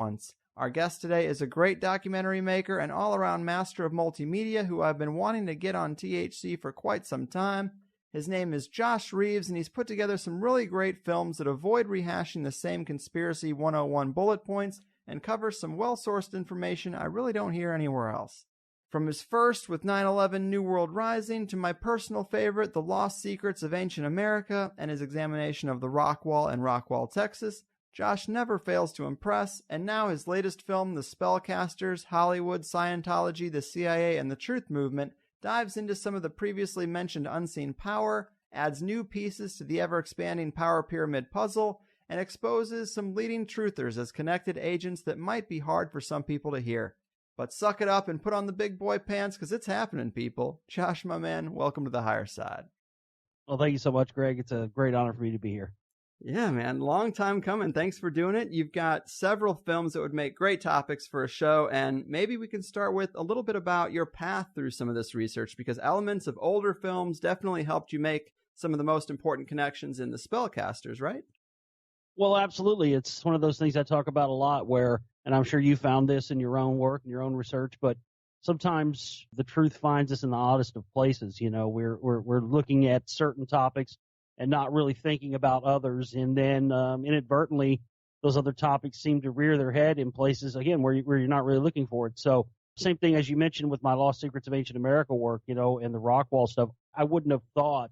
once. Our guest today is a great documentary maker and all-around master of multimedia who I've been wanting to get on THC for quite some time. His name is Josh Reeves, and he's put together some really great films that avoid rehashing the same Conspiracy 101 bullet points and cover some well-sourced information I really don't hear anywhere else. From his first with 9/11 New World Rising to my personal favorite, The Lost Secrets of Ancient America, and his examination of the rock wall in Rockwall, Texas, Josh never fails to impress, and now his latest film, The Spellcasters, Hollywood, Scientology, the CIA, and the Truth Movement, dives into some of the previously mentioned unseen power, adds new pieces to the ever-expanding power pyramid puzzle, and exposes some leading truthers as connected agents that might be hard for some people to hear. But suck it up and put on the big boy pants, because it's happening, people. Josh, my man, welcome to the Higherside. Well, thank you so much, Greg. It's a great honor for me to be here. Yeah, man. Long time coming. Thanks for doing it. You've got several films that would make great topics for a show, and maybe we can start with a little bit about your path through some of this research, because elements of older films definitely helped you make some of the most important connections in The Spellcasters, right? Well, absolutely. It's one of those things I talk about a lot where, and I'm sure you found this in your own work and your own research, but sometimes the truth finds us in the oddest of places. You know, we're looking at certain topics and not really thinking about others. And then inadvertently, those other topics seem to rear their head in places, again, where you're not really looking for it. So same thing as you mentioned with my Lost Secrets of Ancient America work, you know, and the Rockwall stuff. I wouldn't have thought,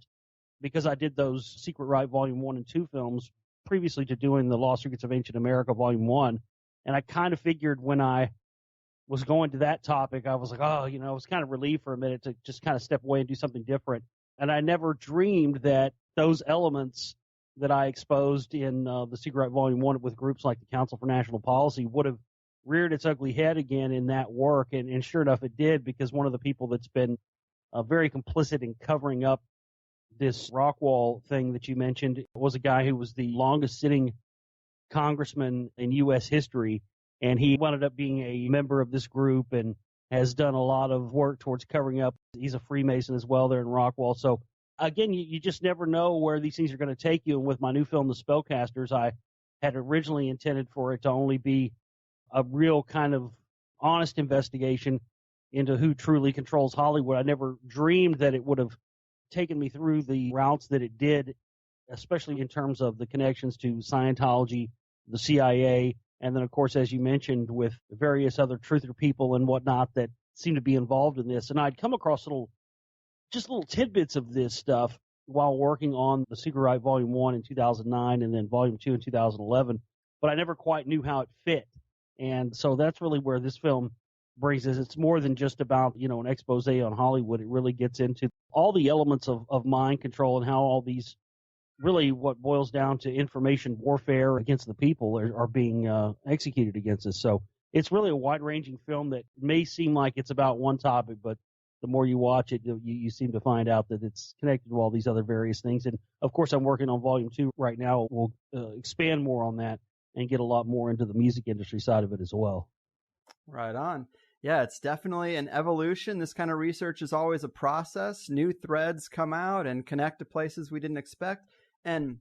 because I did those Secret Right Volume 1 and 2 films previously to doing the Lost Secrets of Ancient America Volume 1. And I kind of figured when I was going to that topic, I was like, oh, you know, I was kind of relieved for a minute to just kind of step away and do something different. And I never dreamed that those elements that I exposed in the Secret Right Volume 1 with groups like the Council for National Policy would have reared its ugly head again in that work. And sure enough, it did, because one of the people that's been very complicit in covering up this Rockwall thing that you mentioned was a guy who was the longest sitting congressman in U.S. history. And he wound up being a member of this group and has done a lot of work towards covering up. He's a Freemason as well there in Rockwall. So, again, you just never know where these things are going to take you. And with my new film, The Spellcasters, I had originally intended for it to only be a real kind of honest investigation into who truly controls Hollywood. I never dreamed that it would have taken me through the routes that it did, especially in terms of the connections to Scientology, the CIA, and then, of course, as you mentioned, with various other truther people and whatnot that seem to be involved in this. And I'd come across little tidbits of this stuff while working on the Secret Right Volume 1 in 2009 and then Volume 2 in 2011, but I never quite knew how it fit. And so that's really where this film brings us. It's more than just about, you know, an expose on Hollywood. It really gets into all the elements of mind control and how all these, really what boils down to information warfare against the people are being executed against us. So it's really a wide-ranging film that may seem like it's about one topic, but the more you watch it, you seem to find out that it's connected to all these other various things. And, of course, I'm working on Volume 2 right now. We'll expand more on that and get a lot more into the music industry side of it as well. Right on. Yeah, it's definitely an evolution. This kind of research is always a process. New threads come out and connect to places we didn't expect. And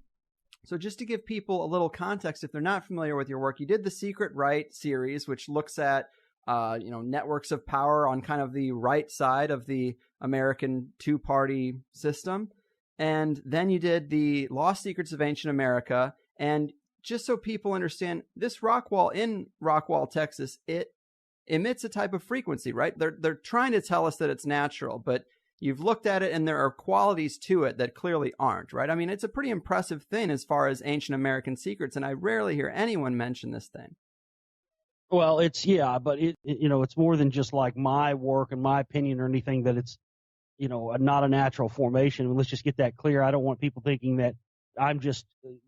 so just to give people a little context, if they're not familiar with your work, you did the Secret Right series, which looks at networks of power on kind of the right side of the American two-party system. And then you did the Lost Secrets of Ancient America. And just so people understand, this rock wall in Rockwall, Texas, it emits a type of frequency, right? They're trying to tell us that it's natural, but you've looked at it and there are qualities to it that clearly aren't, right? I mean, it's a pretty impressive thing as far as ancient American secrets, and I rarely hear anyone mention this thing. Well, but it's more than just like my work and my opinion or anything, that it's, not a natural formation. Let's just get that clear. I don't want people thinking that I'm just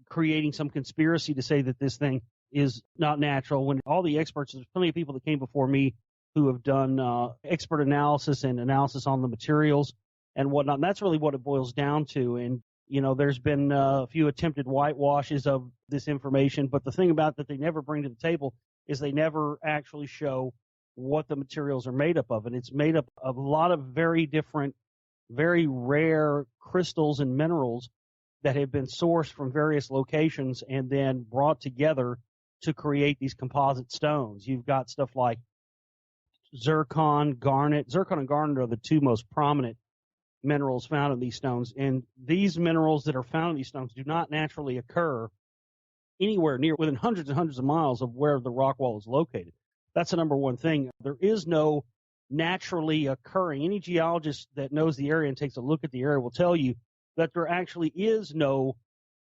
creating some conspiracy to say that this thing is not natural. When all the experts, there's plenty of people that came before me who have done expert analysis and analysis on the materials and whatnot. And that's really what it boils down to. And, there's been a few attempted whitewashes of this information. But the thing about that they never bring to the table is they never actually show what the materials are made up of. And it's made up of a lot of very different, very rare crystals and minerals that have been sourced from various locations and then brought together to create these composite stones. You've got stuff like zircon, garnet. Zircon and garnet are the two most prominent minerals found in these stones. And these minerals that are found in these stones do not naturally occur anywhere near within hundreds and hundreds of miles of where the rock wall is located. That's the number one thing. There is no naturally occurring. Any geologist that knows the area and takes a look at the area will tell you that there actually is no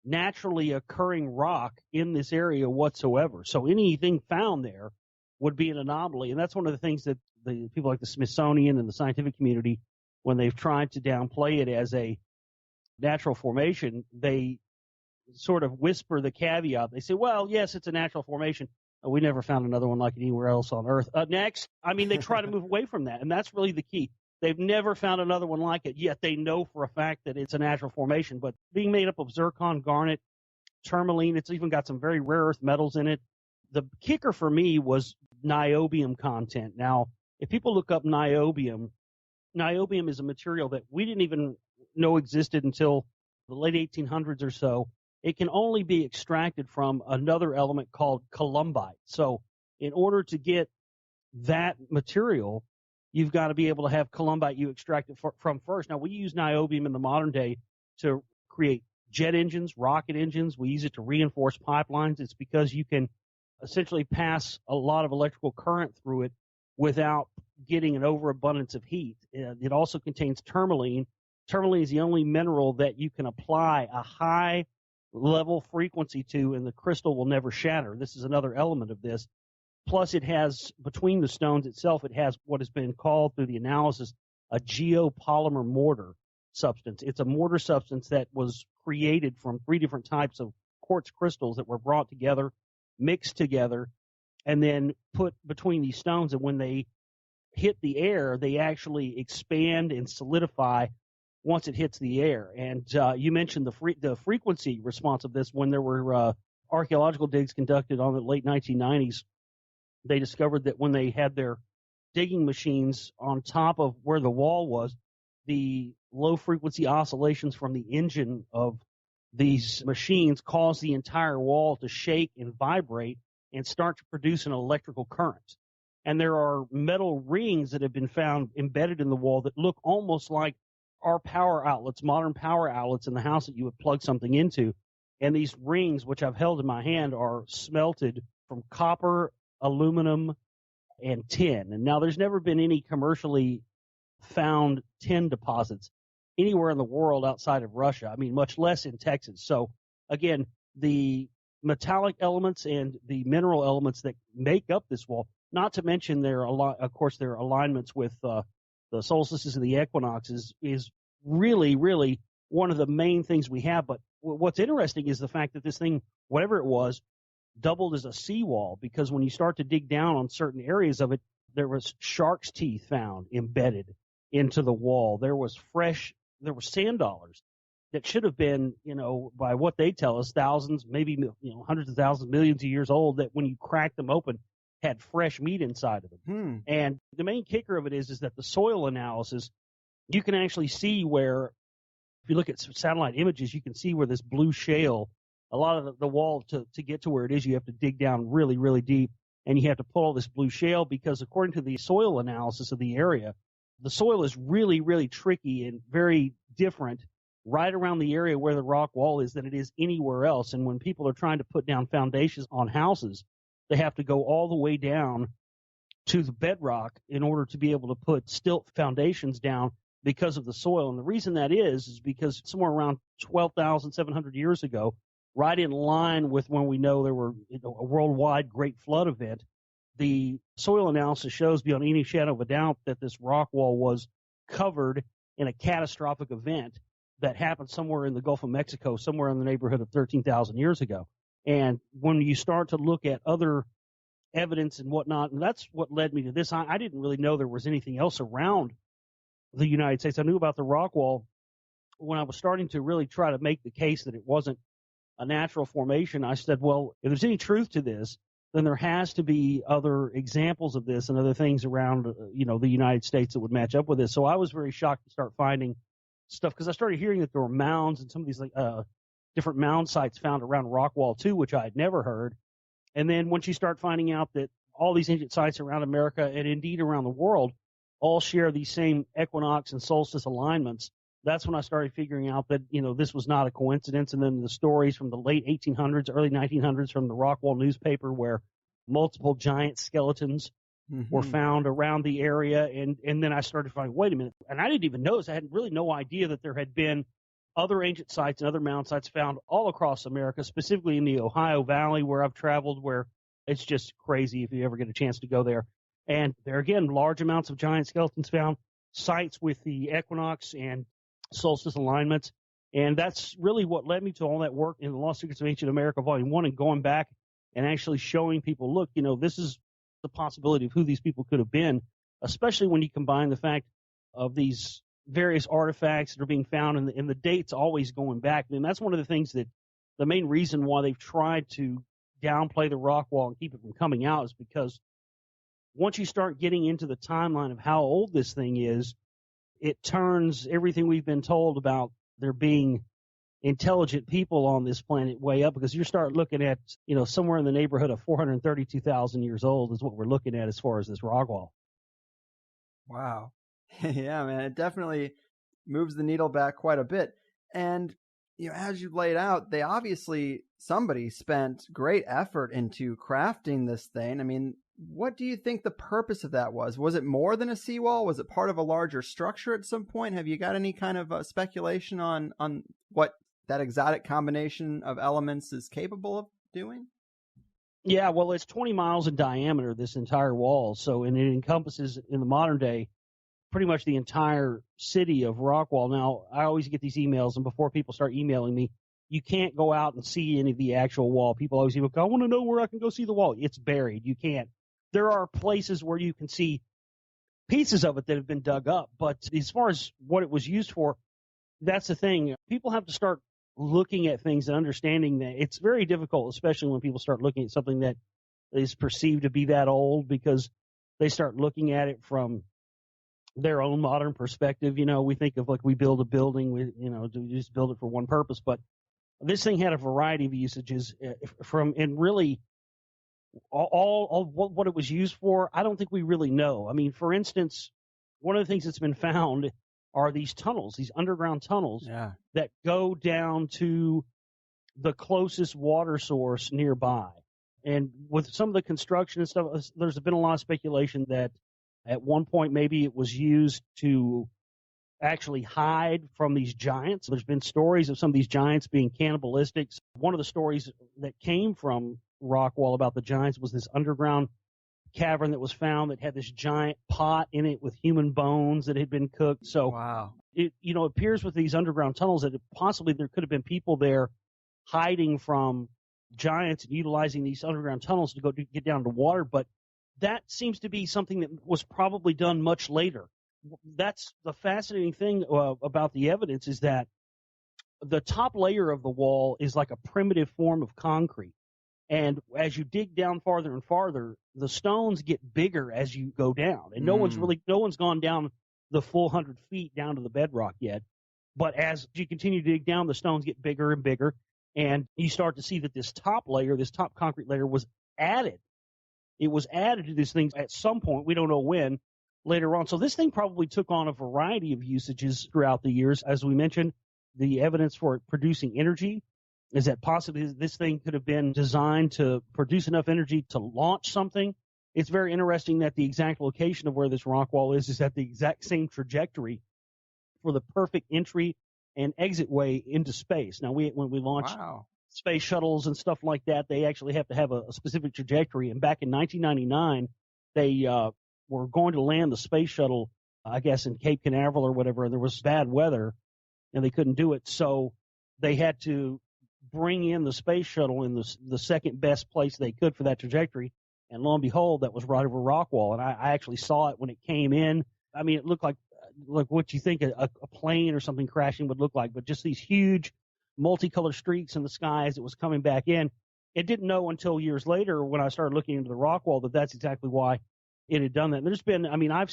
naturally occurring rock in this area whatsoever. So anything found there would be an anomaly. And that's one of the things that the people like the Smithsonian and the scientific community, when they've tried to downplay it as a natural formation, they sort of whisper the caveat. They say, well, yes, it's a natural formation. We never found another one like it anywhere else on Earth. Next, I mean, they try to move away from that, and that's really the key. They've never found another one like it, yet they know for a fact that it's a natural formation. But being made up of zircon, garnet, tourmaline, it's even got some very rare earth metals in it. The kicker for me was niobium content. Now, if people look up niobium is a material that we didn't even know existed until the late 1800s or so. It can only be extracted from another element called columbite. So in order to get that material, you've got to be able to have columbite you extract it from first. Now, we use niobium in the modern day to create jet engines, rocket engines. We use it to reinforce pipelines. It's because you can essentially pass a lot of electrical current through it without getting an overabundance of heat. It also contains tourmaline. Tourmaline is the only mineral that you can apply a high level frequency to, and the crystal will never shatter. This is another element of this. Plus, it has, between the stones itself, it has what has been called through the analysis a geopolymer mortar substance. It's a mortar substance that was created from 3 different types of quartz crystals that were brought together, mixed together, and then put between these stones. And when they hit the air, they actually expand and solidify once it hits the air. And you mentioned the frequency response of this. When there were archaeological digs conducted on the late 1990s, they discovered that when they had their digging machines on top of where the wall was, the low frequency oscillations from the engine of these machines caused the entire wall to shake and vibrate and start to produce an electrical current. And there are metal rings that have been found embedded in the wall that look almost like our power outlets, modern power outlets in the house that you would plug something into. And these rings, which I've held in my hand, are smelted from copper, aluminum, and tin. And now there's never been any commercially found tin deposits anywhere in the world outside of Russia. I mean, much less in Texas. So again, the metallic elements and the mineral elements that make up this wall, not to mention their alignments with the solstices and the equinoxes, is really, really one of the main things we have. But what's interesting is the fact that this thing, whatever it was, doubled as a seawall, because when you start to dig down on certain areas of it, there was shark's teeth found embedded into the wall. There were sand dollars that should have been, by what they tell us, thousands, maybe hundreds of thousands, millions of years old, that when you crack them open, had fresh meat inside of them. And the main kicker of it is that the soil analysis, you can actually see where, if you look at satellite images, you can see where this blue shale, a lot of the wall to get to where it is, you have to dig down really, really deep, and you have to pull all this blue shale, because according to the soil analysis of the area, the soil is really, really tricky and very different right around the area where the rock wall is than it is anywhere else. And when people are trying to put down foundations on houses, they have to go all the way down to the bedrock in order to be able to put stilt foundations down because of the soil. And the reason that is because somewhere around 12,700 years ago, right in line with when we know there were a worldwide great flood event, the soil analysis shows beyond any shadow of a doubt that this rock wall was covered in a catastrophic event that happened somewhere in the Gulf of Mexico, somewhere in the neighborhood of 13,000 years ago. And when you start to look at other evidence and whatnot, and that's what led me to this. I didn't really know there was anything else around the United States. I knew about the rock wall when I was starting to really try to make the case that it wasn't a natural formation. I said, well, if there's any truth to this, then there has to be other examples of this and other things around, the United States that would match up with this. So I was very shocked to start finding stuff, because I started hearing that there were mounds and some of these different mound sites found around Rockwall too, which I had never heard. And then once you start finding out that all these ancient sites around America and indeed around the world all share these same equinox and solstice alignments, that's when I started figuring out that, this was not a coincidence. And then the stories from the late 1800s, early 1900s from the Rockwall newspaper where multiple giant skeletons were found around the area. And then I started finding, wait a minute. And I didn't even notice. I had really no idea that there had been other ancient sites and other mound sites found all across America, specifically in the Ohio Valley where I've traveled, where it's just crazy if you ever get a chance to go there. And there again, large amounts of giant skeletons found, sites with the equinox and solstice alignments. And that's really what led me to all that work in the Lost Secrets of Ancient America, Volume 1, and going back and actually showing people, look, this is the possibility of who these people could have been, especially when you combine the fact of these various artifacts that are being found and the dates always going back. And that's one of the things that the main reason why they've tried to downplay the rock wall and keep it from coming out is because once you start getting into the timeline of how old this thing is, it turns everything we've been told about there being intelligent people on this planet way up, because you start looking at, somewhere in the neighborhood of 432,000 years old is what we're looking at as far as this rock wall. Wow. Yeah, man, it definitely moves the needle back quite a bit. And, as you laid out, somebody spent great effort into crafting this thing. I mean, what do you think the purpose of that was? Was it more than a seawall? Was it part of a larger structure at some point? Have you got any kind of speculation on what that exotic combination of elements is capable of doing? Yeah, well, it's 20 miles in diameter, this entire wall. So, and it encompasses, in the modern day, pretty much the entire city of Rockwall. Now, I always get these emails, and before people start emailing me, you can't go out and see any of the actual wall. People always say, I want to know where I can go see the wall. It's buried. You can't. There are places where you can see pieces of it that have been dug up, but as far as what it was used for, that's the thing. People have to start looking at things and understanding that it's very difficult, especially when people start looking at something that is perceived to be that old, because they start looking at it from their own modern perspective. We think of we build a building, we just build it for one purpose, but this thing had a variety of usages and really all what it was used for, I don't think we really know. I mean, for instance, one of the things that's been found are these tunnels, these underground tunnels that go down to the closest water source nearby. And with some of the construction and stuff, there's been a lot of speculation that at one point maybe it was used to actually hide from these giants. There's been stories of some of these giants being cannibalistic. One of the stories that came from Rockwall about the giants was this underground cavern that was found that had this giant pot in it with human bones that had been cooked. So wow. It appears with these underground tunnels that possibly there could have been people there hiding from giants and utilizing these underground tunnels to get down to water. But that seems to be something that was probably done much later. That's the fascinating thing about the evidence, is that the top layer of the wall is like a primitive form of concrete. And as you dig down farther and farther, the stones get bigger as you go down. And no one's gone down the full 100 feet down to the bedrock yet. But as you continue to dig down, the stones get bigger and bigger. And you start to see that this top layer, this top concrete layer, was added. It was added to these things at some point. We don't know when, later on. So this thing probably took on a variety of usages throughout the years. As we mentioned, the evidence for it producing energy is that possibly this thing could have been designed to produce enough energy to launch something. It's very interesting that the exact location of where this rock wall is at the exact same trajectory for the perfect entry and exit way into space. Now, when we launch space shuttles and stuff like that, they actually have to have a specific trajectory. And back in 1999, they were going to land the space shuttle, I guess, in Cape Canaveral or whatever, and there was bad weather, and they couldn't do it. So they had to bring in the space shuttle in the second best place they could for that trajectory. And lo and behold, that was right over Rockwall. And I actually saw it when it came in. I mean, it looked like what you think a plane or something crashing would look like, but just these huge multicolored streaks in the sky as it was coming back in. It didn't know until years later when I started looking into the Rockwall that that's exactly why it had done that. And there's been, I mean, I've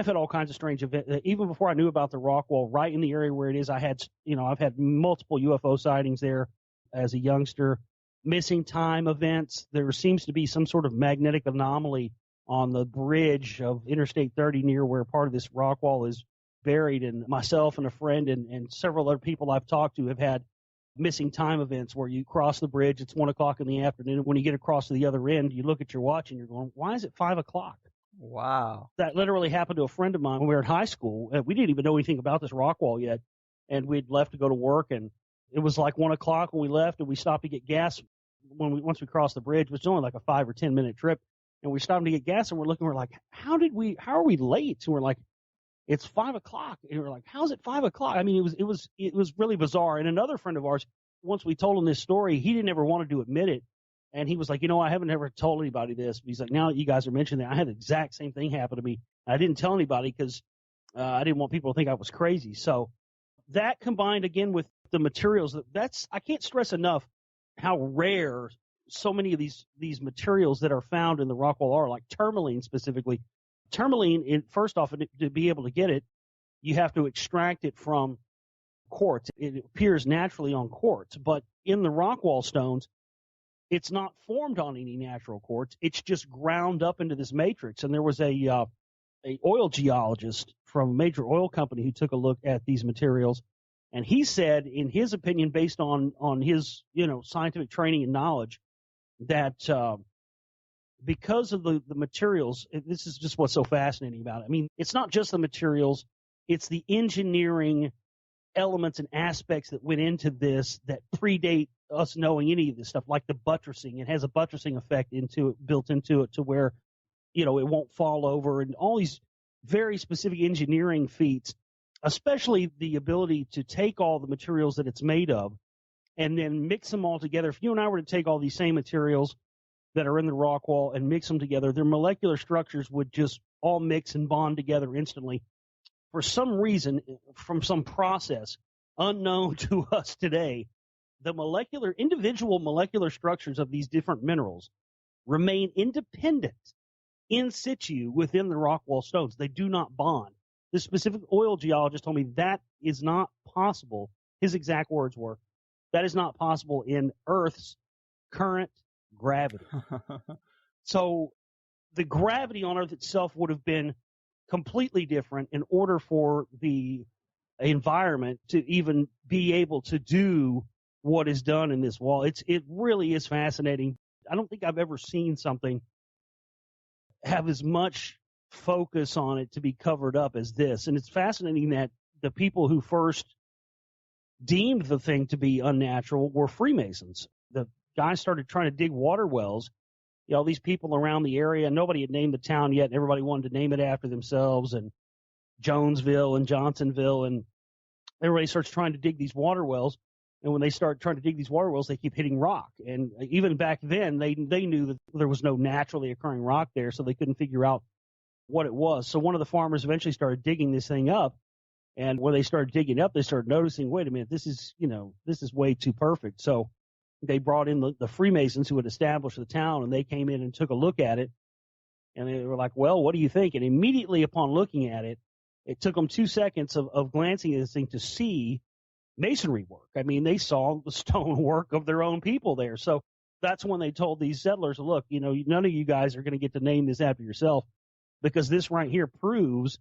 had all kinds of strange events. Even before I knew about the Rockwall, right in the area where it is, I've had multiple UFO sightings there as a youngster. missing time events. There seems to be some sort of magnetic anomaly on the bridge of Interstate 30 near where part of this rock wall is buried. And myself and a friend and several other people I've talked to have had missing time events where you cross the bridge. It's 1 o'clock in the afternoon. When you get across to the other end, you look at your watch and you're going, why is it 5 o'clock? Wow. That literally happened to a friend of mine when we were in high school. We didn't even know anything about this rock wall yet. And we'd left to go to work, and it was like 1 o'clock when we left, and we stopped to get gas once we crossed the bridge. It was only like a 5 or 10 minute trip. And we stopped to get gas, and we're like, how are we late? And we're like, it's 5 o'clock. And we're like, how's it 5 o'clock? I mean, it was really bizarre. And another friend of ours, once we told him this story, he didn't ever want to admit it. And he was like, I haven't ever told anybody this. But he's like, now that you guys are mentioning that, I had the exact same thing happen to me. I didn't tell anybody because I didn't want people to think I was crazy. So that combined again with the materials, I can't stress enough how rare so many of these materials that are found in the rock wall are, like tourmaline specifically. Tourmaline, first off, to be able to get it, you have to extract it from quartz. It appears naturally on quartz, but in the rock wall stones, it's not formed on any natural quartz. It's just ground up into this matrix. And there was a oil geologist from a major oil company who took a look at these materials, and he said, in his opinion, based on his scientific training and knowledge, that because of the materials, this is just what's so fascinating about it. I mean, it's not just the materials, it's the engineering elements and aspects that went into this that predate us knowing any of this stuff, like the buttressing. It has a buttressing effect built into it to where, it won't fall over, and all these very specific engineering feats, especially the ability to take all the materials that it's made of and then mix them all together. If you and I were to take all these same materials that are in the rock wall and mix them together, their molecular structures would just all mix and bond together instantly. For some reason, from some process unknown to us today, the individual molecular structures of these different minerals remain independent in situ within the rock wall stones. They do not bond. This specific oil geologist told me that is not possible. His exact words were, that is not possible in Earth's current gravity. So the gravity on Earth itself would have been completely different in order for the environment to even be able to do what is done in this wall. It really is fascinating. I don't think I've ever seen something have as much focus on it to be covered up as this. And it's fascinating that the people who first deemed the thing to be unnatural were Freemasons. The guys started trying to dig water wells. These people around the area, nobody had named the town yet, and everybody wanted to name it after themselves, and Jonesville and Johnsonville, and everybody starts trying to dig these water wells. And when they start trying to dig these water wells, they keep hitting rock. And even back then, they knew that there was no naturally occurring rock there, so they couldn't figure out what it was. So one of the farmers eventually started digging this thing up. And when they started digging up, they started noticing, wait a minute, this is way too perfect. So they brought in the Freemasons who had established the town, and they came in and took a look at it. And they were like, well, what do you think? And immediately upon looking at it, it took them 2 seconds of glancing at this thing to see masonry work. I mean, they saw the stonework of their own people there. So that's when they told these settlers, look, none of you guys are going to get to name this after yourself, because this right here proves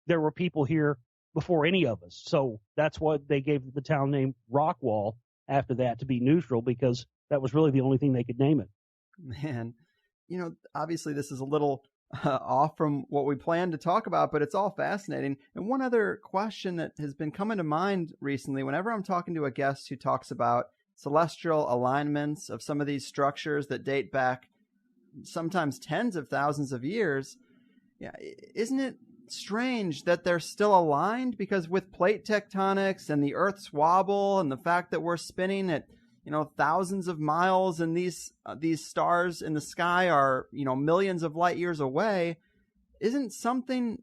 there were people here before any of us. So that's what they gave the town name Rockwall after that, to be neutral, because that was really the only thing they could name it. Man, obviously this is a little off from what we planned to talk about, but it's all fascinating. And one other question that has been coming to mind recently, whenever I'm talking to a guest who talks about celestial alignments of some of these structures that date back sometimes tens of thousands of years, isn't it strange that they're still aligned? Because with plate tectonics and the Earth's wobble and the fact that we're spinning at thousands of miles, and these stars in the sky are millions of light years away, isn't something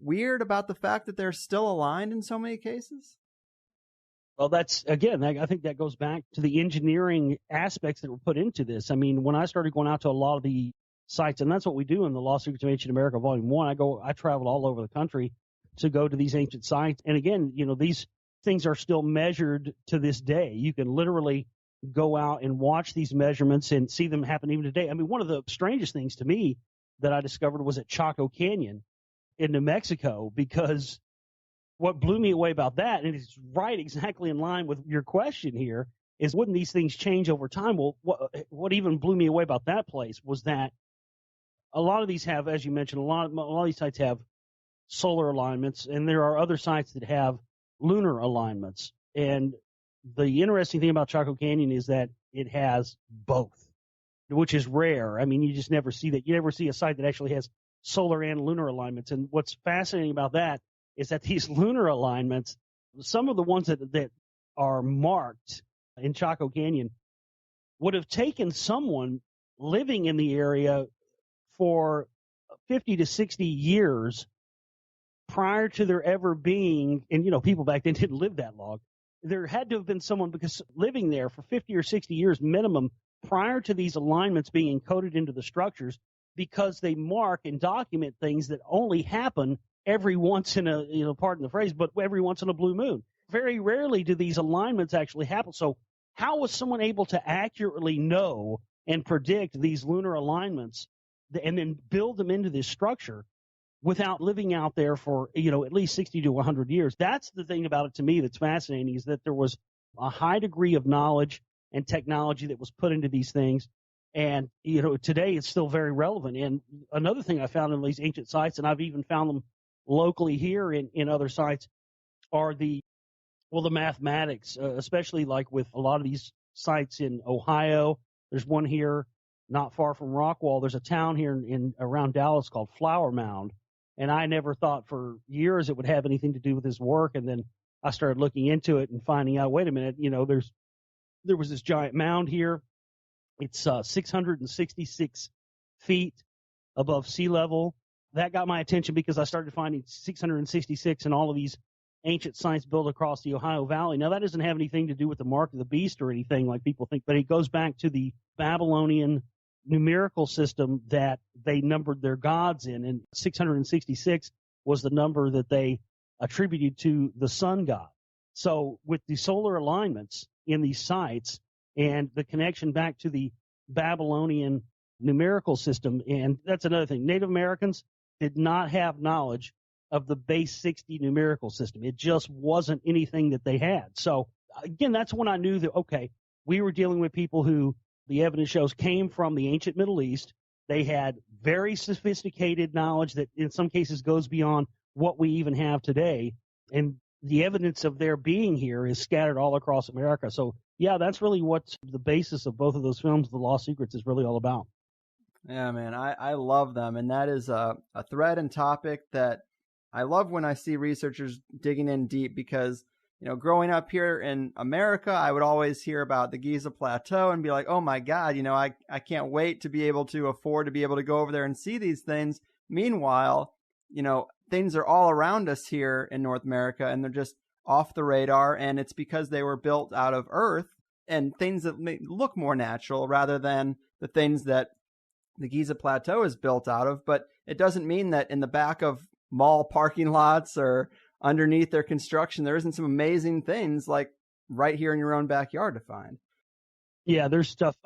weird about the fact that they're still aligned in so many cases? Well, that's, again, I think that goes back to the engineering aspects that were put into this. I mean, when I started going out to a lot of the sites, and that's what we do in the Lost Secrets of Ancient America Volume 1, I traveled all over the country to go to these ancient sites. And again, these things are still measured to this day. You can literally go out and watch these measurements and see them happen even today. I mean, one of the strangest things to me that I discovered was at Chaco Canyon in New Mexico, because what blew me away about that, and it's right exactly in line with your question here, is wouldn't these things change over time? Well, what even blew me away about that place was that a lot of these have, as you mentioned, a lot of these sites have solar alignments, and there are other sites that have lunar alignments. And the interesting thing about Chaco Canyon is that it has both, which is rare. I mean, you just never see that. You never see a site that actually has solar and lunar alignments. And what's fascinating about that is that these lunar alignments, some of the ones that are marked in Chaco Canyon, would have taken someone living in the area for 50 to 60 years prior to there ever being, and people back then didn't live that long. There had to have been someone, because living there for 50 or 60 years minimum prior to these alignments being encoded into the structures, because they mark and document things that only happen every once in a, pardon the phrase, but every once in a blue moon. Very rarely do these alignments actually happen. So how was someone able to accurately know and predict these lunar alignments and then build them into this structure without living out there for, at least 60 to 100 years? That's the thing about it to me that's fascinating, is that there was a high degree of knowledge and technology that was put into these things. And, today it's still very relevant. And another thing I found in these ancient sites, and I've even found them locally here in other sites, are the mathematics, especially like with a lot of these sites in Ohio. There's one here not far from Rockwall. There's a town here in around Dallas called Flower Mound. And I never thought for years it would have anything to do with his work. And then I started looking into it and finding out, wait a minute, there was this giant mound here. It's 666 feet above sea level. That got my attention because I started finding 666 in all of these ancient sites built across the Ohio Valley. Now, that doesn't have anything to do with the mark of the beast or anything like people think, but it goes back to the Babylonian numerical system that they numbered their gods in, and 666 was the number that they attributed to the sun god. So with the solar alignments in these sites and the connection back to the Babylonian numerical system, and that's another thing, Native Americans did not have knowledge of the base 60 numerical system. It just wasn't anything that they had. So again, that's when I knew that, okay, we were dealing with people who the evidence shows came from the ancient Middle East. They had very sophisticated knowledge that in some cases goes beyond what we even have today. And the evidence of their being here is scattered all across America. So yeah, that's really what the basis of both of those films, The Lost Secrets, is really all about. Yeah, man, I love them. And that is a thread and topic that I love when I see researchers digging in deep, because, growing up here in America, I would always hear about the Giza Plateau and be like, oh my God, I can't wait to be able to afford to be able to go over there and see these things. Meanwhile, things are all around us here in North America and they're just off the radar. And it's because they were built out of earth and things that may look more natural rather than the things that the Giza Plateau is built out of. But it doesn't mean that in the back of mall parking lots or underneath their construction there isn't some amazing things like right here in your own backyard to find. Yeah, there's stuff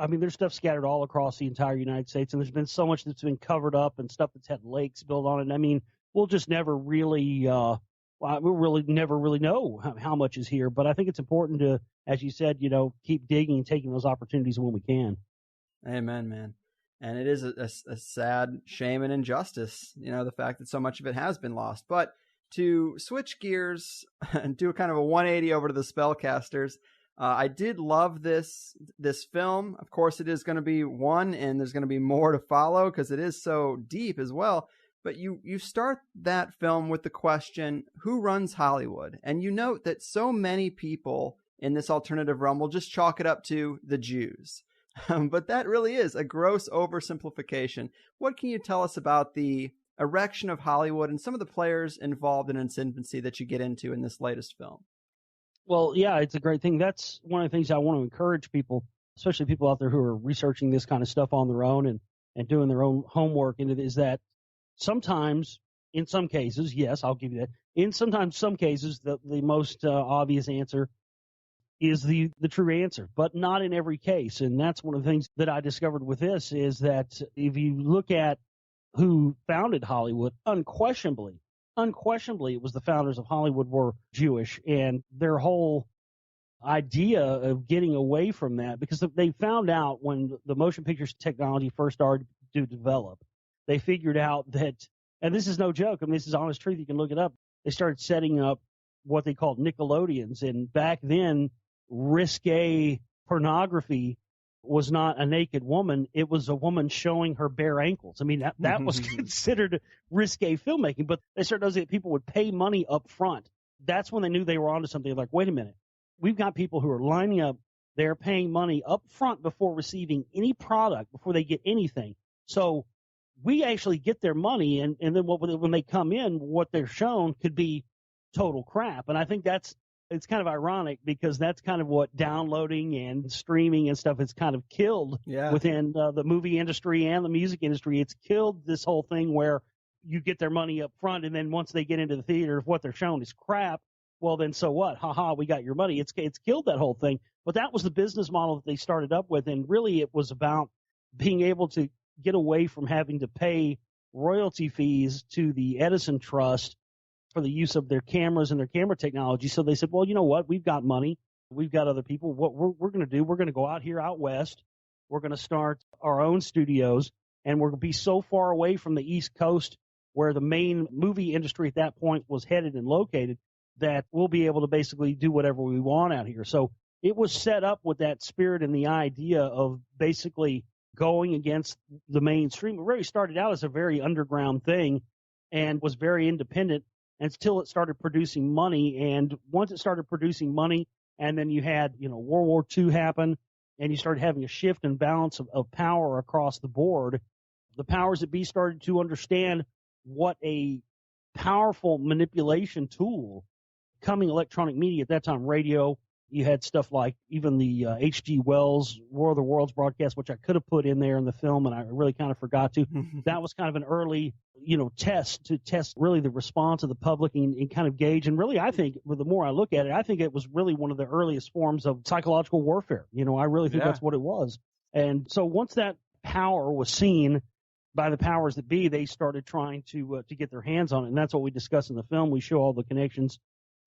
scattered all across the entire United States, and there's been so much that's been covered up and stuff that's had lakes built on it. I mean, we'll just never really we'll never really know how much is here. But I think it's important to, as you said, keep digging and taking those opportunities when we can. Amen, man. And it is a sad shame and injustice, the fact that so much of it has been lost. But to switch gears and do a kind of a 180 over to the Spellcasters, I did love this film. Of course, it is going to be one, and there's going to be more to follow because it is so deep as well. But you start that film with the question, who runs Hollywood? And you note that so many people in this alternative realm will just chalk it up to the Jews. But that really is a gross oversimplification. What can you tell us about the erection of Hollywood and some of the players involved in its infancy that you get into in this latest film? Well, yeah, it's a great thing. That's one of the things I want to encourage people, especially people out there who are researching this kind of stuff on their own and doing their own homework into it, is that sometimes, in some cases, yes, I'll give you that. In some cases, the most obvious answer is the true answer, but not in every case. And that's one of the things that I discovered with this is that if you look at who founded Hollywood, unquestionably, it was the founders of Hollywood were Jewish, and their whole idea of getting away from that, because they found out when the motion pictures technology first started to develop, they figured out that, and this is no joke, I mean, this is honest truth, you can look it up, they started setting up what they called Nickelodeons, and back then, risque pornography was not a naked woman, it was a woman showing her bare ankles. I mean, that was considered risque filmmaking, but they started noticing that people would pay money up front. That's when they knew they were onto something. Like, wait a minute, we've got people who are lining up, they're paying money up front before receiving any product, before they get anything. So we actually get their money, and then when they come in, what they're shown could be total crap. And I think it's kind of ironic because that's kind of what downloading and streaming and stuff has kind of killed within the movie industry and the music industry. It's killed this whole thing where you get their money up front, and then once they get into the theater, if what they're shown is crap, well, then so what? Ha, we got your money. It's killed that whole thing. But that was the business model that they started up with, and really it was about being able to get away from having to pay royalty fees to the Edison Trust for the use of their cameras and their camera technology. So they said, well, you know what? We've got money. We've got other people. What we're going to do, we're going to go out west. We're going to start our own studios, and we're going to be so far away from the East Coast where the main movie industry at that point was headed and located that we'll be able to basically do whatever we want out here. So it was set up with that spirit and the idea of basically going against the mainstream. It really started out as a very underground thing and was very independent until it started producing money. And once it started producing money, and then you had, World War II happen, and you started having a shift and balance of power across the board, the powers that be started to understand what a powerful manipulation tool coming electronic media at that time, radio. You had stuff like even the H.G. Wells War of the Worlds broadcast, which I could have put in there in the film, and I really kind of forgot to. That was kind of an early, test to test really the response of the public and kind of gauge. And really, I think, the more I look at it, I think it was really one of the earliest forms of psychological warfare. I really think that's what it was. And so once that power was seen by the powers that be, they started trying to get their hands on it. And that's what we discuss in the film. We show all the connections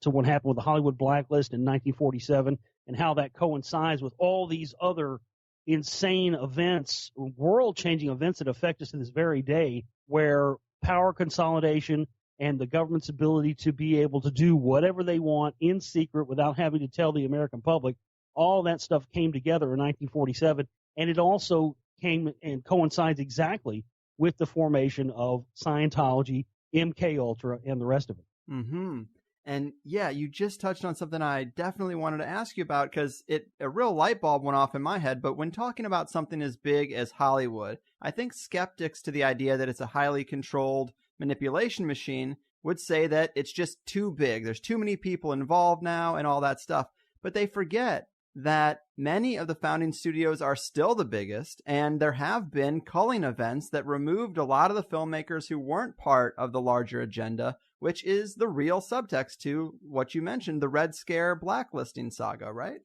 to what happened with the Hollywood blacklist in 1947 and how that coincides with all these other insane events, world-changing events that affect us to this very day, where power consolidation and the government's ability to be able to do whatever they want in secret without having to tell the American public, all that stuff came together in 1947, and it also came and coincides exactly with the formation of Scientology, MK Ultra, and the rest of it. Mm-hmm. And yeah, you just touched on something I definitely wanted to ask you about, because a real light bulb went off in my head. But when talking about something as big as Hollywood, I think skeptics to the idea that it's a highly controlled manipulation machine would say that it's just too big. There's too many people involved now and all that stuff. But they forget that many of the founding studios are still the biggest, and there have been culling events that removed a lot of the filmmakers who weren't part of the larger agenda, which is the real subtext to what you mentioned, the Red Scare blacklisting saga, right?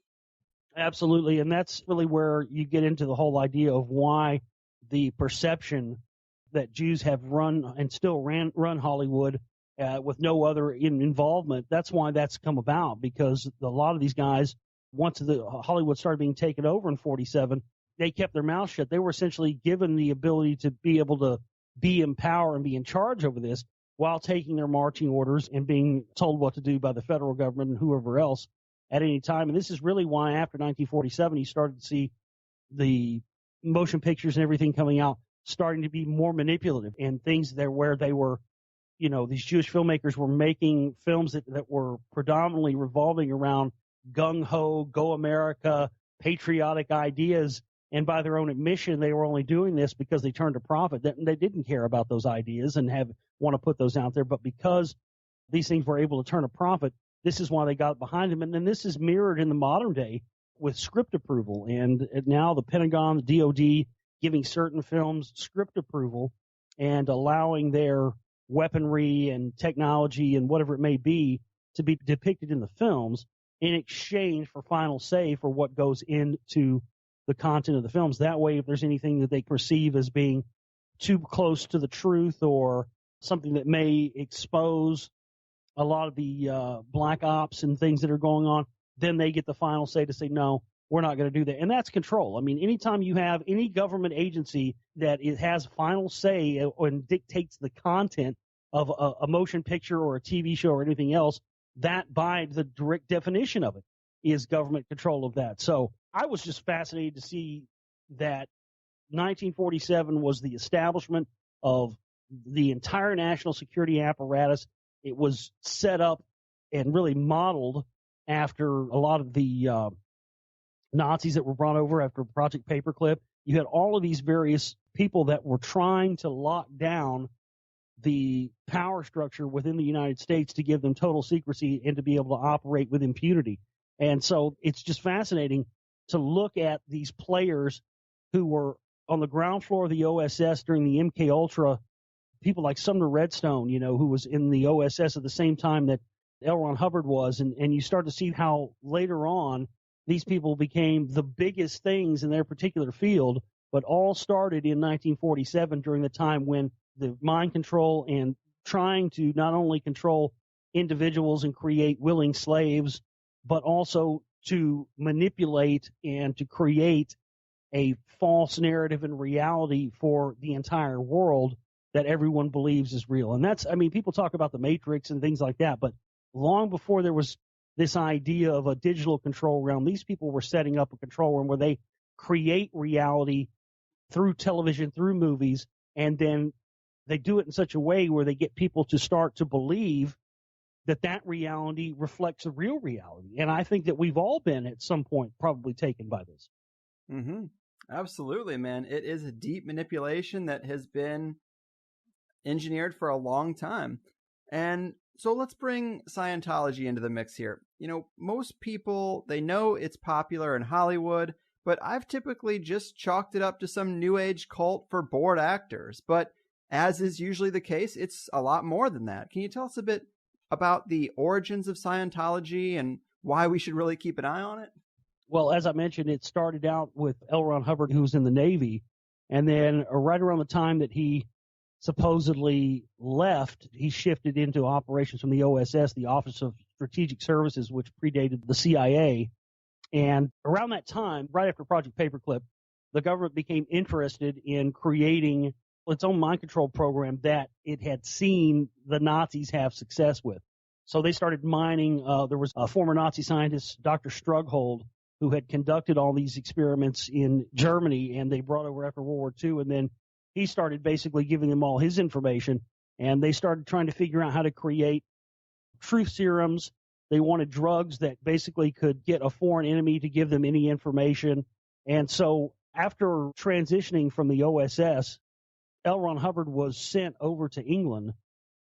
Absolutely, and that's really where you get into the whole idea of why the perception that Jews have run and still run Hollywood with no other involvement, that's why that's come about, because a lot of these guys, once the Hollywood started being taken over in 47, they kept their mouths shut. They were essentially given the ability to be able to be in power and be in charge over this, while taking their marching orders and being told what to do by the federal government and whoever else at any time. And this is really why after 1947 you started to see the motion pictures and everything coming out starting to be more manipulative, and things there where they were, these Jewish filmmakers were making films that were predominantly revolving around gung-ho, go America, patriotic ideas. And by their own admission, they were only doing this because they turned a profit. They didn't care about those ideas and want to put those out there. But because these things were able to turn a profit, this is why they got behind them. And then this is mirrored in the modern day with script approval. And now the Pentagon, the DOD, giving certain films script approval and allowing their weaponry and technology and whatever it may be to be depicted in the films. in exchange for final say for what goes into the content of the films. That way, if there's anything that they perceive as being too close to the truth or something that may expose a lot of the black ops and things that are going on, then they get the final say to say, no, we're not going to do that. And that's control. I mean, anytime you have any government agency that it has final say and dictates the content of a motion picture or a TV show or anything else, that by the direct definition of it is government control of that. So I was just fascinated to see that 1947 was the establishment of the entire national security apparatus. It was set up and really modeled after a lot of the Nazis that were brought over after Project Paperclip. You had all of these various people that were trying to lock down the power structure within the United States to give them total secrecy and to be able to operate with impunity. And so it's just fascinating to look at these players who were on the ground floor of the OSS during the MK Ultra, people like Sumner Redstone, who was in the OSS at the same time that L. Ron Hubbard was. And you start to see how later on these people became the biggest things in their particular field, but all started in 1947 during the time when the mind control and trying to not only control individuals and create willing slaves, but also to manipulate and to create a false narrative and reality for the entire world that everyone believes is real. And that's, people talk about the Matrix and things like that, but long before there was this idea of a digital control realm, these people were setting up a control room where they create reality through television, through movies, and then they do it in such a way where they get people to start to believe that that reality reflects a real reality. And I think that we've all been at some point probably taken by this. Mm-hmm. Absolutely, man. It is a deep manipulation that has been engineered for a long time. And so let's bring Scientology into the mix here. Most people, they know it's popular in Hollywood, but I've typically just chalked it up to some new age cult for bored actors. But as is usually the case, it's a lot more than that. Can you tell us a bit about the origins of Scientology and why we should really keep an eye on it? Well, as I mentioned, it started out with L. Ron Hubbard, who was in the Navy. And then right around the time that he supposedly left, he shifted into operations from the OSS, the Office of Strategic Services, which predated the CIA. And around that time, right after Project Paperclip, the government became interested in creating its own mind control program that it had seen the Nazis have success with. So they started mining. There was a former Nazi scientist, Dr. Strughold, who had conducted all these experiments in Germany, and they brought over after World War II. And then he started basically giving them all his information, and they started trying to figure out how to create truth serums. They wanted drugs that basically could get a foreign enemy to give them any information. And so after transitioning from the OSS, L. Ron Hubbard was sent over to England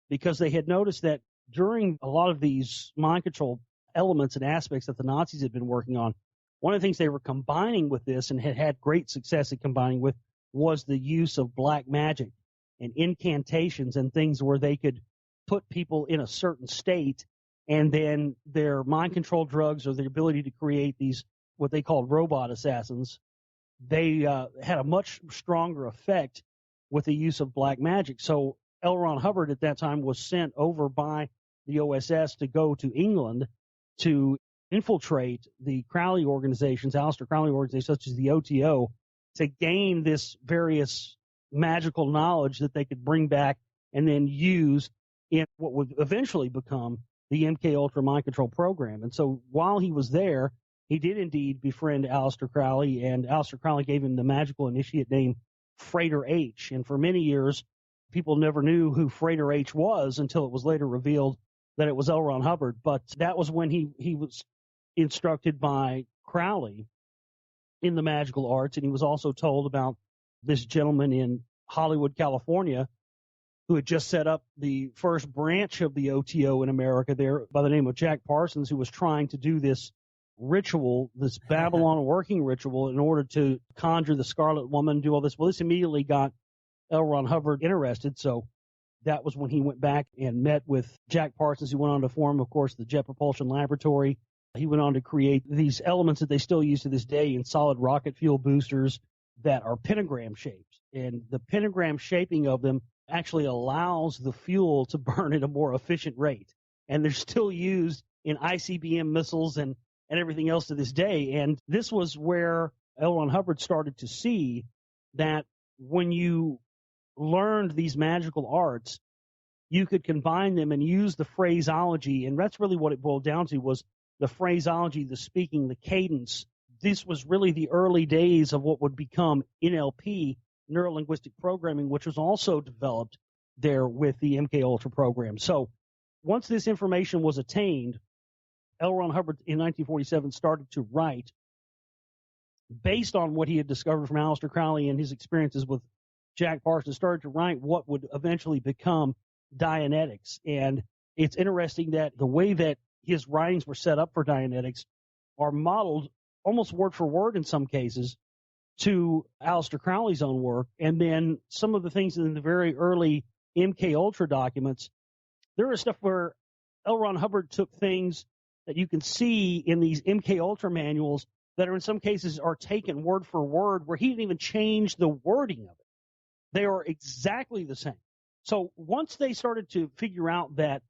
because they had noticed that during a lot of these mind control elements and aspects that the Nazis had been working on, one of the things they were combining with this and had had great success at combining with was the use of black magic and incantations and things where they could put people in a certain state, and then their mind control drugs or the ability to create these, what they called robot assassins, they had a much stronger effect with the use of black magic. So L. Ron Hubbard at that time was sent over by the OSS to go to England to infiltrate the Crowley organizations, Aleister Crowley organizations such as the OTO, to gain this various magical knowledge that they could bring back and then use in what would eventually become the MK Ultra mind control program. And so while he was there, he did indeed befriend Aleister Crowley, and Aleister Crowley gave him the magical initiate name Freighter H. And for many years, people never knew who Freighter H was until it was later revealed that it was L. Ron Hubbard. But that was when he was instructed by Crowley in the magical arts, and he was also told about this gentleman in Hollywood, California, who had just set up the first branch of the OTO in America there by the name of Jack Parsons, who was trying to do this ritual, this Babylon working ritual, in order to conjure the Scarlet Woman, do all this. Well, this immediately got L. Ron Hubbard interested, so that was when he went back and met with Jack Parsons, who went on to form, of course, the Jet Propulsion Laboratory He went on to create these elements that they still use to this day in solid rocket fuel boosters that are pentagram shaped. And the pentagram shaping of them actually allows the fuel to burn at a more efficient rate. And they're still used in ICBM missiles and everything else to this day. And this was where L. Ron Hubbard started to see that when you learned these magical arts, you could combine them and use the phraseology. And that's really what it boiled down to, was the phraseology, the speaking, the cadence. This was really the early days of what would become NLP, neuro-linguistic programming, which was also developed there with the MK Ultra program. So once this information was attained, L. Ron Hubbard in 1947 started to write based on what he had discovered from Aleister Crowley and his experiences with Jack Parsons, started to write what would eventually become Dianetics. And it's interesting that the way that his writings were set up for Dianetics are modeled almost word for word in some cases to Aleister Crowley's own work. And then some of the things in the very early MK Ultra documents, there is stuff where L. Ron Hubbard took things that you can see in these MK Ultra manuals that are in some cases are taken word for word, where he didn't even change the wording of it. They are exactly the same. So once they started to figure out that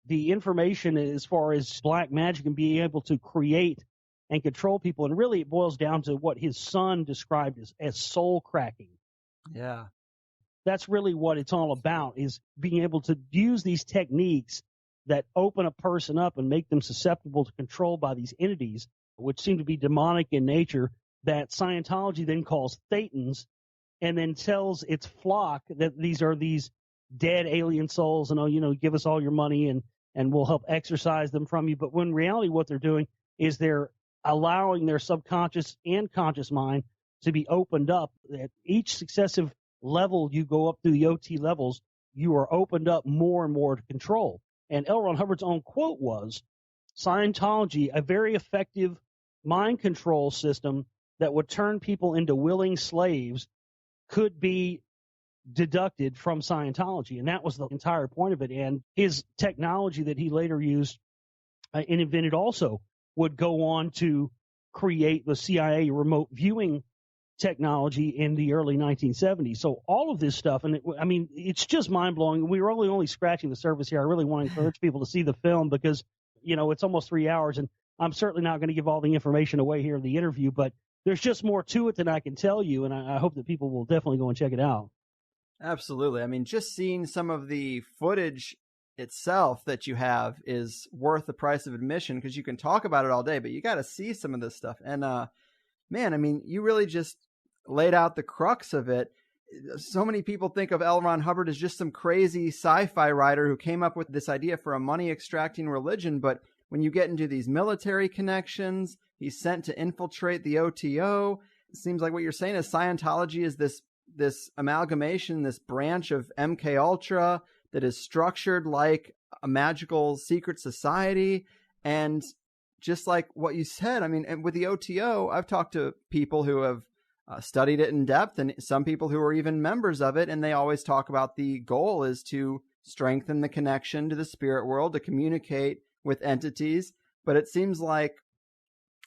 the information as far as black magic and being able to create and control people, and really it boils down to what his son described as soul cracking. Yeah. That's really what it's all about, is being able to use these techniques that open a person up and make them susceptible to control by these entities, which seem to be demonic in nature, that Scientology then calls thetans, and then tells its flock that these are these dead alien souls, and, oh, you know, give us all your money and we'll help exorcise them from you. But when in reality what they're doing is they're allowing their subconscious and conscious mind to be opened up. At each successive level you go up through the OT levels, you are opened up more and more to control. And L. Ron Hubbard's own quote was, Scientology, a very effective mind control system that would turn people into willing slaves, could be deducted from Scientology. And that was the entire point of it. And his technology that he later used and invented also would go on to create the CIA remote viewing technology in the early 1970s. So all of this stuff, and it's just mind-blowing. We were only scratching the surface here. I really want to encourage people to see the film because, you know, it's almost 3 hours, and I'm certainly not going to give all the information away here in the interview, but there's just more to it than I can tell you, and I hope that people will definitely go and check it out. Absolutely. I mean, just seeing some of the footage itself that you have is worth the price of admission, because you can talk about it all day, but you got to see some of this stuff. And man, I mean, you really just laid out the crux of it. So many people think of L. Ron Hubbard as just some crazy sci-fi writer who came up with this idea for a money-extracting religion, but when you get into these military connections, he's sent to infiltrate the OTO. It seems like what you're saying is Scientology is this amalgamation, this branch of MK Ultra that is structured like a magical secret society. And just like what you said, I mean, and with the OTO, I've talked to people who have studied it in depth, and some people who are even members of it, and they always talk about the goal is to strengthen the connection to the spirit world, to communicate with entities. But it seems like,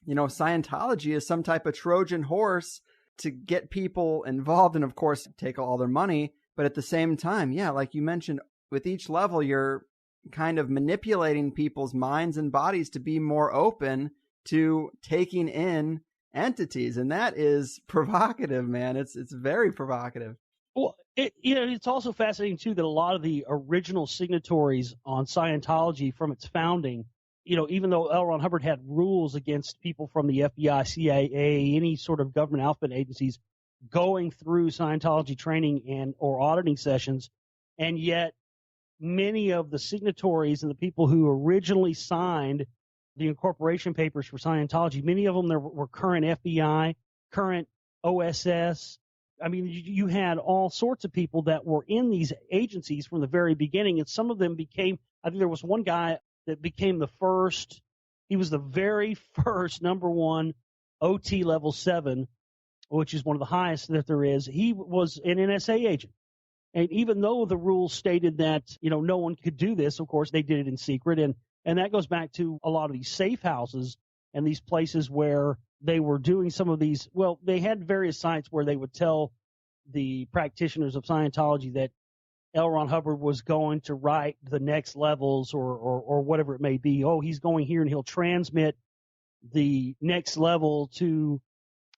you know, Scientology is some type of Trojan horse to get people involved and, of course, take all their money. But at the same time, yeah, like you mentioned, with each level, you're kind of manipulating people's minds and bodies to be more open to taking in entities. And that is provocative, man. It's very provocative. Well, it's also fascinating, too, that a lot of the original signatories on Scientology from its founding, you know, even though L. Ron Hubbard had rules against people from the FBI, CIA, any sort of government alphabet agencies going through Scientology training and or auditing sessions, and yet many of the signatories and the people who originally signed the incorporation papers for Scientology, many of them were current FBI, current OSS. I mean, you had all sorts of people that were in these agencies from the very beginning, and some of them became, I think there was one guy that became he was the very first #1 OT level 7, which is one of the highest that there is. He was an NSA agent. And even though the rules stated that, you know, no one could do this, of course, they did it in secret. And And that goes back to a lot of these safe houses and these places where they were doing some of these. Well, they had various sites where they would tell the practitioners of Scientology that L. Ron Hubbard was going to write the next levels or whatever it may be. Oh, he's going here and he'll transmit the next level to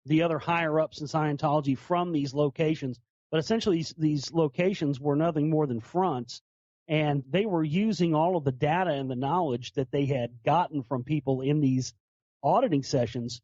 the other higher ups in Scientology from these locations. But essentially, these locations were nothing more than fronts, and they were using all of the data and the knowledge that they had gotten from people in these auditing sessions.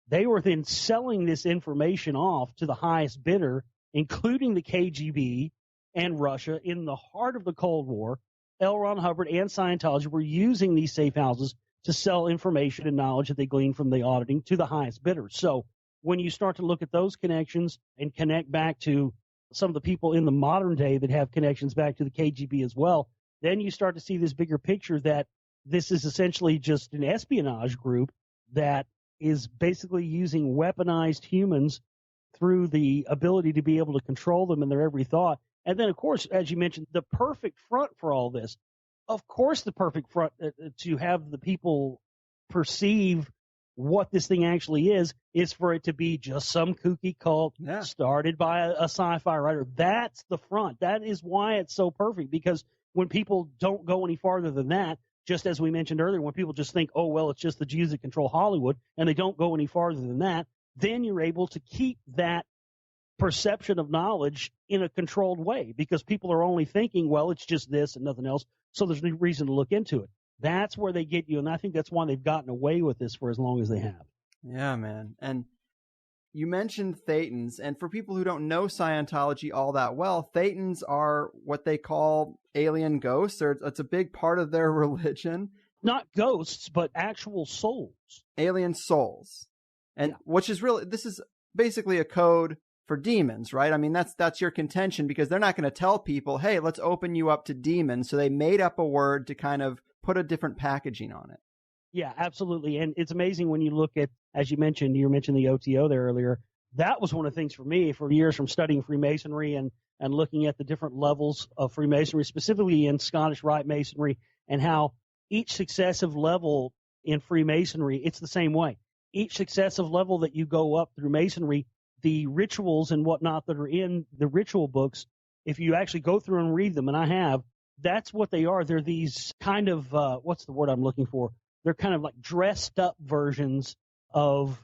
They were then selling this information off to the highest bidder, including the KGB and Russia. In the heart of the Cold War, L. Ron Hubbard and Scientology were using these safe houses to sell information and knowledge that they gleaned from the auditing to the highest bidders. So when you start to look at those connections and connect back to some of the people in the modern day that have connections back to the KGB as well, then you start to see this bigger picture that this is essentially just an espionage group that is basically using weaponized humans through the ability to be able to control them in their every thought. And then, of course, as you mentioned, the perfect front for all this, of course, the perfect front to have the people perceive what this thing actually is for it to be just some kooky cult started by a sci-fi writer. That's the front. That is why it's so perfect, because when people don't go any farther than that, just as we mentioned earlier, when people just think, oh, well, it's just the Jews that control Hollywood, and they don't go any farther than that, then you're able to keep that perception of knowledge in a controlled way, because people are only thinking, well, it's just this and nothing else, so there's no reason to look into it. That's where they get you, and I think that's why they've gotten away with this for as long as they have. Yeah, man. And you mentioned Thetans, and for people who don't know Scientology all that well, Thetans are what they call alien ghosts. It's a big part of their religion. Not ghosts, but actual souls. Alien souls. And which is really, this is basically a code for demons, right? I mean, that's your contention, because they're not going to tell people, hey, let's open you up to demons. So they made up a word to kind of put a different packaging on it. Yeah, absolutely. And it's amazing when you look at, as you mentioned the OTO there earlier. That was one of the things for me for years from studying Freemasonry and looking at the different levels of Freemasonry, specifically in Scottish Rite Masonry, and how each successive level in Freemasonry, it's the same way. Each successive level that you go up through Masonry, the rituals and whatnot that are in the ritual books, if you actually go through and read them, and I have, that's what they are. They're these kind of, what's the word I'm looking for? They're kind of like dressed up versions of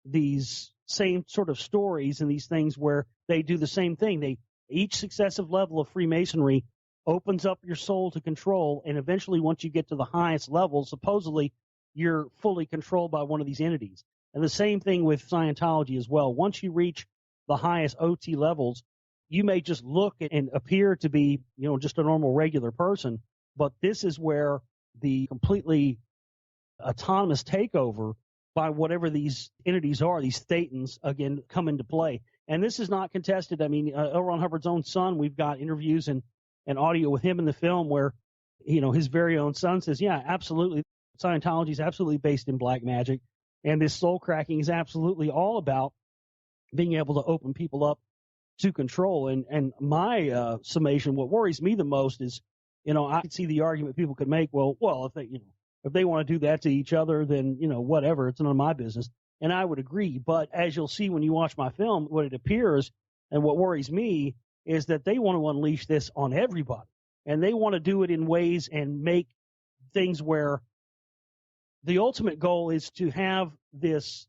these same sort of stories and these things where they do the same thing. Each successive level of Freemasonry opens up your soul to control, and eventually once you get to the highest level, supposedly you're fully controlled by one of these entities. And the same thing with Scientology as well. Once you reach the highest OT levels, you may just look and appear to be, just a normal regular person, but this is where the completely autonomous takeover by whatever these entities are, these Thetans, again, come into play. And this is not contested. I mean, L. Ron Hubbard's own son, we've got interviews and audio with him in the film where, his very own son says, yeah, absolutely, Scientology is absolutely based in black magic, and this soul cracking is absolutely all about being able to open people up to control. And my summation, what worries me the most is, I could see the argument people could make, well, if they want to do that to each other, then, whatever, it's none of my business. And I would agree. But as you'll see when you watch my film, what it appears and what worries me is that they want to unleash this on everybody. And they want to do it in ways and make things where the ultimate goal is to have this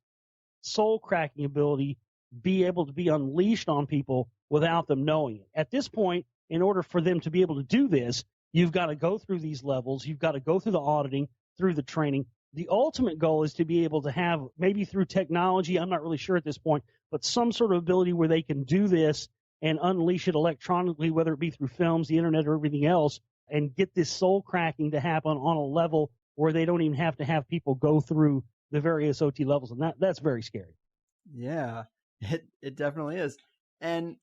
soul cracking ability be able to be unleashed on people without them knowing it. At this point, in order for them to be able to do this, you've got to go through these levels. You've got to go through the auditing, through the training. The ultimate goal is to be able to have, maybe through technology, I'm not really sure at this point, but some sort of ability where they can do this and unleash it electronically, whether it be through films, the internet, or everything else, and get this soul cracking to happen on a level where they don't even have to have people go through the various OT levels. And that's very scary. Yeah, it definitely is. And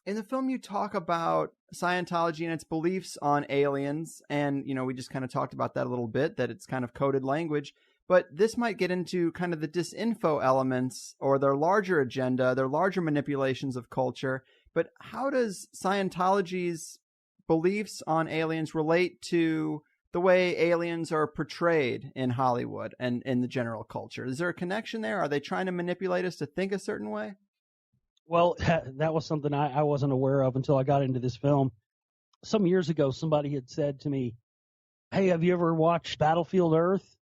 in the film, you talk about Scientology and its beliefs on aliens. And, we just kind of talked about that a little bit, that it's kind of coded language. But this might get into kind of the disinfo elements or their larger agenda, their larger manipulations of culture. But how does Scientology's beliefs on aliens relate to the way aliens are portrayed in Hollywood and in the general culture? Is there a connection there? Are they trying to manipulate us to think a certain way? Well, that was something I wasn't aware of until I got into this film. Some years ago, somebody had said to me, "Hey, have you ever watched Battlefield Earth?"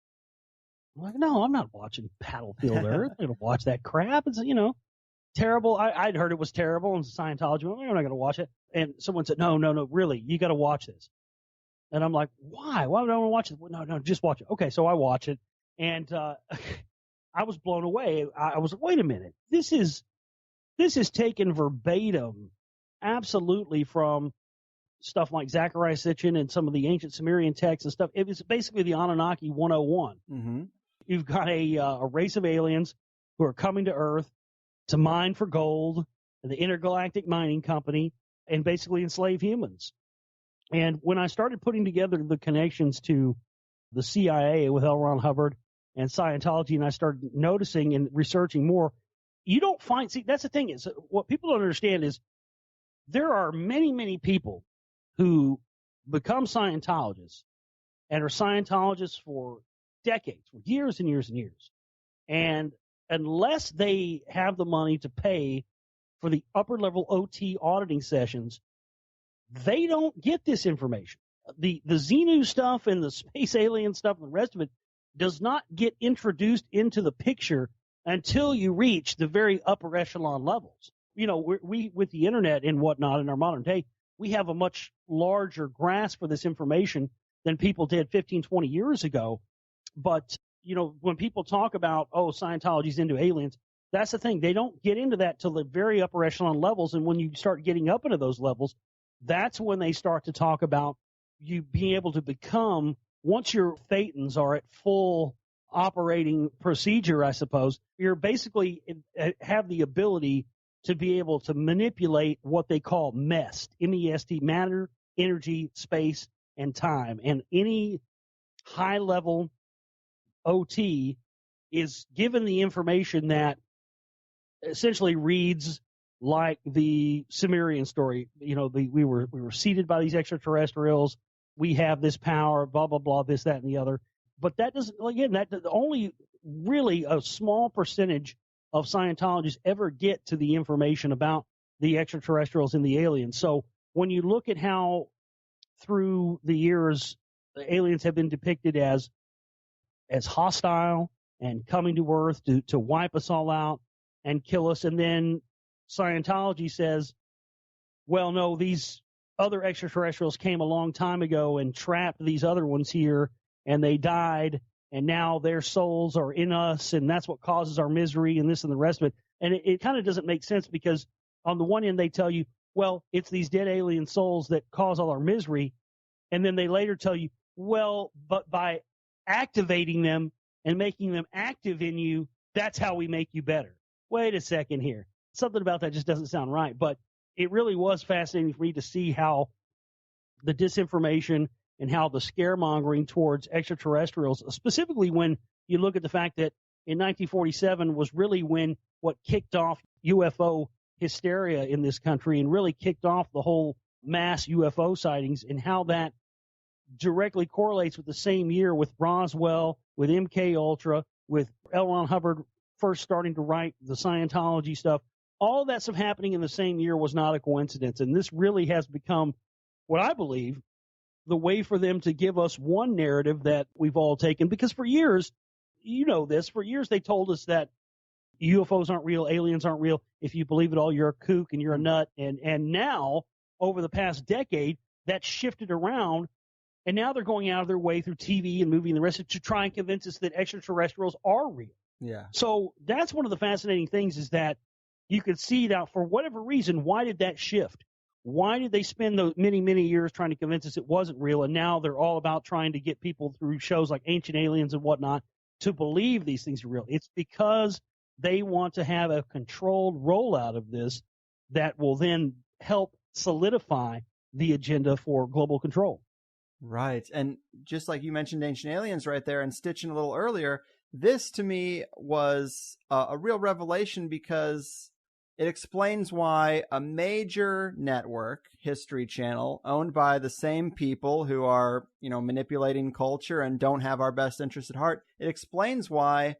I'm like, "No, I'm not watching Battlefield Earth. I'm going to watch that crap. It's, terrible." I'd heard it was terrible in Scientology. I'm not going to watch it. And someone said, no, really, you got to watch this. And I'm like, why? Why would I want to watch it? No, just watch it. Okay, so I watch it. And I was blown away. I was like, wait a minute. This is taken verbatim, absolutely, from stuff like Zechariah Sitchin and some of the ancient Sumerian texts and stuff. It was basically the Anunnaki 101. Mm-hmm. You've got a race of aliens who are coming to Earth to mine for gold, the Intergalactic Mining Company, and basically enslave humans. And when I started putting together the connections to the CIA with L. Ron Hubbard and Scientology, and I started noticing and researching more, you don't find, see, that's the thing is, what people don't understand is there are many, many people who become Scientologists and are Scientologists for decades, for years and years and years. And unless they have the money to pay for the upper level OT auditing sessions, they don't get this information. The Xenu stuff and the space alien stuff and the rest of it does not get introduced into the picture until you reach the very upper echelon levels. We with the internet and whatnot in our modern day, we have a much larger grasp for this information than people did 15, 20 years ago. But, when people talk about, Scientology's into aliens, that's the thing. They don't get into that till the very upper echelon levels. And when you start getting up into those levels, that's when they start to talk about you being able to become, once your thetans are at full operating procedure, I suppose, you're basically have the ability to be able to manipulate what they call MEST, M-E-S-T, matter, energy, space, and time. And any high-level OT is given the information that essentially reads like the Sumerian story. We were seeded by these extraterrestrials. We have this power, blah, blah, blah, this, that, and the other. But that doesn't, again, that only really a small percentage of Scientologists ever get to the information about the extraterrestrials and the aliens. So when you look at how through the years the aliens have been depicted as hostile and coming to Earth to wipe us all out and kill us, and then Scientology says, well, no, these other extraterrestrials came a long time ago and trapped these other ones here, and they died, and now their souls are in us, and that's what causes our misery and this and the rest of it. And it kind of doesn't make sense, because on the one end they tell you, well, it's these dead alien souls that cause all our misery, and then they later tell you, well, but by activating them and making them active in you, that's how we make you better. Wait a second here. Something about that just doesn't sound right. But it really was fascinating for me to see how the disinformation and how the scaremongering towards extraterrestrials, specifically when you look at the fact that in 1947 was really when what kicked off UFO hysteria in this country and really kicked off the whole mass UFO sightings, and how that directly correlates with the same year with Roswell, with MK Ultra, with L. Ron Hubbard first starting to write the Scientology stuff. All that stuff happening in the same year was not a coincidence. And this really has become, what I believe, the way for them to give us one narrative that we've all taken. Because for years, for years they told us that UFOs aren't real, aliens aren't real. If you believe it all, you're a kook and you're a nut. And now, over the past decade, that's shifted around. And now they're going out of their way through TV and movie and the rest of it to try and convince us that extraterrestrials are real. Yeah. So that's one of the fascinating things, is that you could see that for whatever reason, why did that shift? Why did they spend those many, many years trying to convince us it wasn't real? And now they're all about trying to get people through shows like Ancient Aliens and whatnot to believe these things are real. It's because they want to have a controlled rollout of this that will then help solidify the agenda for global control. Right. And just like you mentioned Ancient Aliens right there and stitching a little earlier, this to me was a real revelation, because it explains why a major network, History Channel, owned by the same people who are, manipulating culture and don't have our best interest at heart, it explains why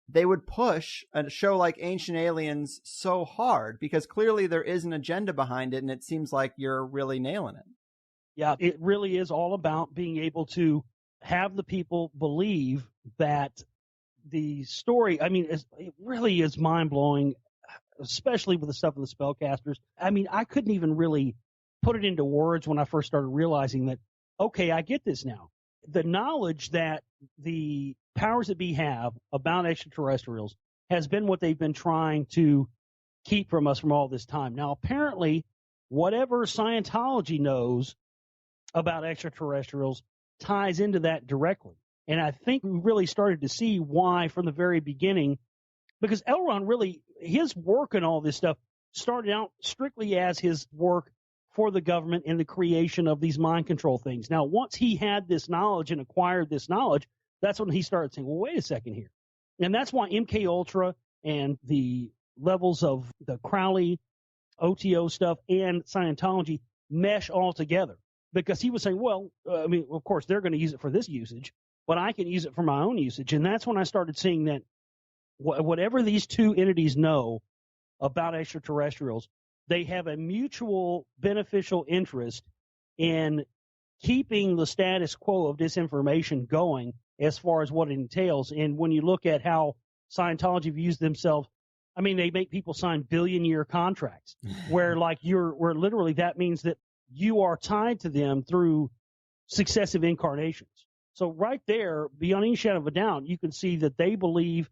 they would push a show like Ancient Aliens so hard, because clearly there is an agenda behind it, and it seems like you're really nailing it. Yeah, it really is all about being able to have the people believe that the story, it really is mind-blowing, especially with the stuff of the spellcasters. I couldn't even really put it into words when I first started realizing that, okay, I get this now. The knowledge that the powers that be have about extraterrestrials has been what they've been trying to keep from us from all this time. Now, apparently, whatever Scientology knows about extraterrestrials ties into that directly. And I think we really started to see why from the very beginning, because L. Ron really, his work and all this stuff started out strictly as his work for the government in the creation of these mind control things. Now, once he had this knowledge and acquired this knowledge, that's when he started saying, well, wait a second here. And that's why MK Ultra and the levels of the Crowley OTO stuff and Scientology mesh all together. Because he was saying, well, of course, they're going to use it for this usage, but I can use it for my own usage. And that's when I started seeing that whatever these two entities know about extraterrestrials, they have a mutual beneficial interest in keeping the status quo of disinformation going as far as what it entails. And when you look at how Scientology views themselves, they make people sign billion-year contracts where literally that means that you are tied to them through successive incarnations. So right there, beyond any shadow of a doubt, you can see that they believe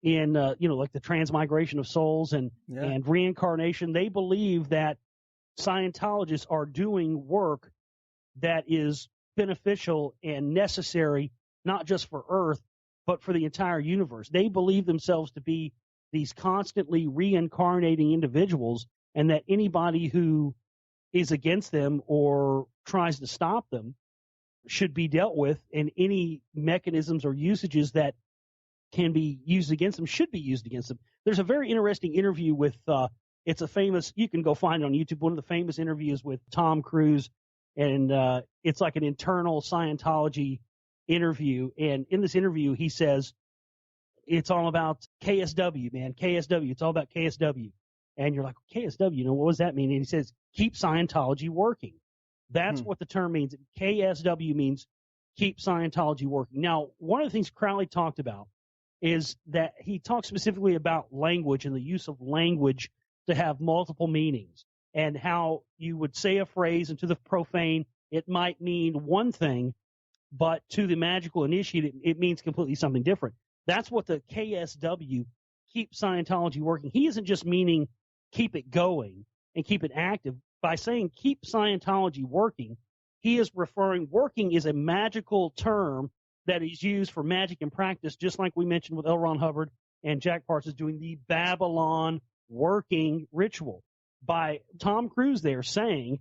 in, like the transmigration of souls and reincarnation. They believe that Scientologists are doing work that is beneficial and necessary, not just for Earth, but for the entire universe. They believe themselves to be these constantly reincarnating individuals, and that anybody who is against them or tries to stop them should be dealt with, and any mechanisms or usages that can be used against them should be used against them. There's a very interesting interview with, it's a famous, you can go find it on YouTube, one of the famous interviews with Tom Cruise, and it's like an internal Scientology interview. And in this interview, he says, it's all about KSW, man, KSW. It's all about KSW. And you're like, KSW, what does that mean? And he says, keep Scientology working. That's what the term means. KSW means keep Scientology working. Now, one of the things Crowley talked about is that he talked specifically about language and the use of language to have multiple meanings, and how you would say a phrase, and to the profane, it might mean one thing, but to the magical initiate, it means completely something different. That's what the KSW, keep Scientology working. He isn't just meaning keep it going and keep it active. By saying keep Scientology working, he is referring, working is a magical term that is used for magic and practice, just like we mentioned with L. Ron Hubbard and Jack Parsons doing the Babylon working ritual. By Tom Cruise there saying,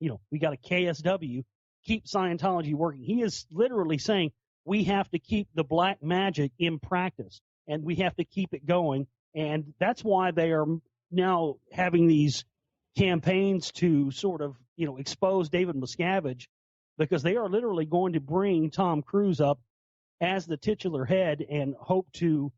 we got a KSW, keep Scientology working. He is literally saying we have to keep the black magic in practice, and we have to keep it going. And that's why they are now having these campaigns to sort of, expose David Miscavige, because they are literally going to bring Tom Cruise up as the titular head and hope to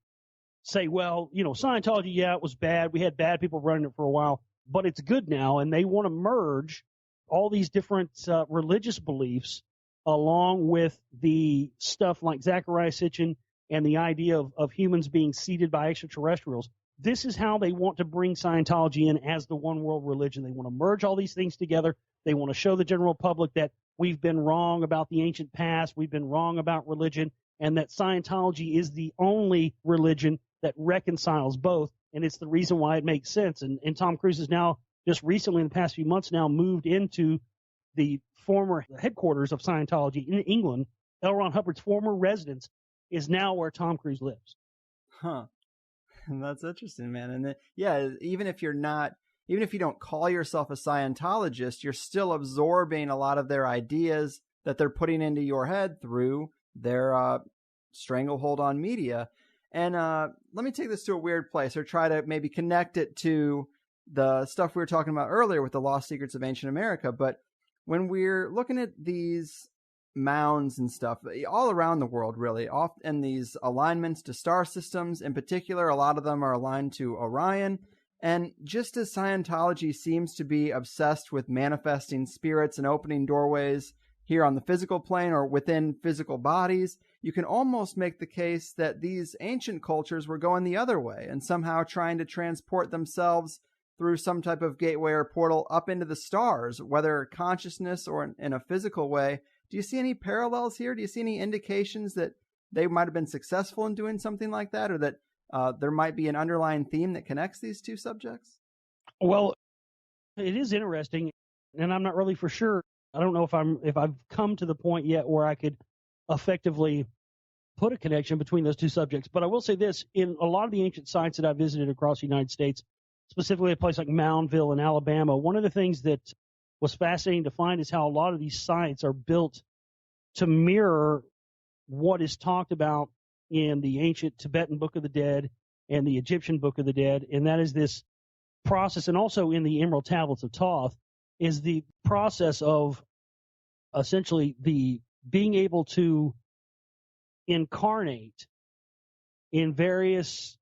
say, well, Scientology, yeah, it was bad. We had bad people running it for a while, but it's good now. And they want to merge all these different religious beliefs along with the stuff like Zecharia Sitchin and the idea of humans being seeded by extraterrestrials. This is how they want to bring Scientology in as the one world religion. They want to merge all these things together. They want to show the general public that we've been wrong about the ancient past, we've been wrong about religion, and that Scientology is the only religion that reconciles both, and it's the reason why it makes sense. And Tom Cruise has now, just recently in the past few months now, moved into the former headquarters of Scientology in England. L. Ron Hubbard's former residence is now where Tom Cruise lives. Huh. That's interesting, man. And even if you don't call yourself a Scientologist, you're still absorbing a lot of their ideas that they're putting into your head through their stranglehold on media. And let me take this to a weird place, or try to maybe connect it to the stuff we were talking about earlier with the Lost Secrets of Ancient America. But when we're looking at these mounds and stuff all around the world, really, often these alignments to star systems in particular, a lot of them are aligned to Orion. And just as Scientology seems to be obsessed with manifesting spirits and opening doorways here on the physical plane or within physical bodies, you can almost make the case that these ancient cultures were going the other way and somehow trying to transport themselves through some type of gateway or portal up into the stars, whether consciousness or in a physical way. Do you see any parallels here? Do you see any indications that they might have been successful in doing something like that, or that there might be an underlying theme that connects these two subjects? Well, it is interesting, and I'm not really for sure. I don't know if I've come to the point yet where I could effectively put a connection between those two subjects. But I will say this: in a lot of the ancient sites that I visited across the United States, specifically a place like Moundville in Alabama, one of the things that was fascinating to find is how a lot of these sites are built to mirror what is talked about in the ancient Tibetan Book of the Dead and the Egyptian Book of the Dead, and that is this process, and also in the Emerald Tablets of Thoth, is the process of essentially the being able to incarnate in various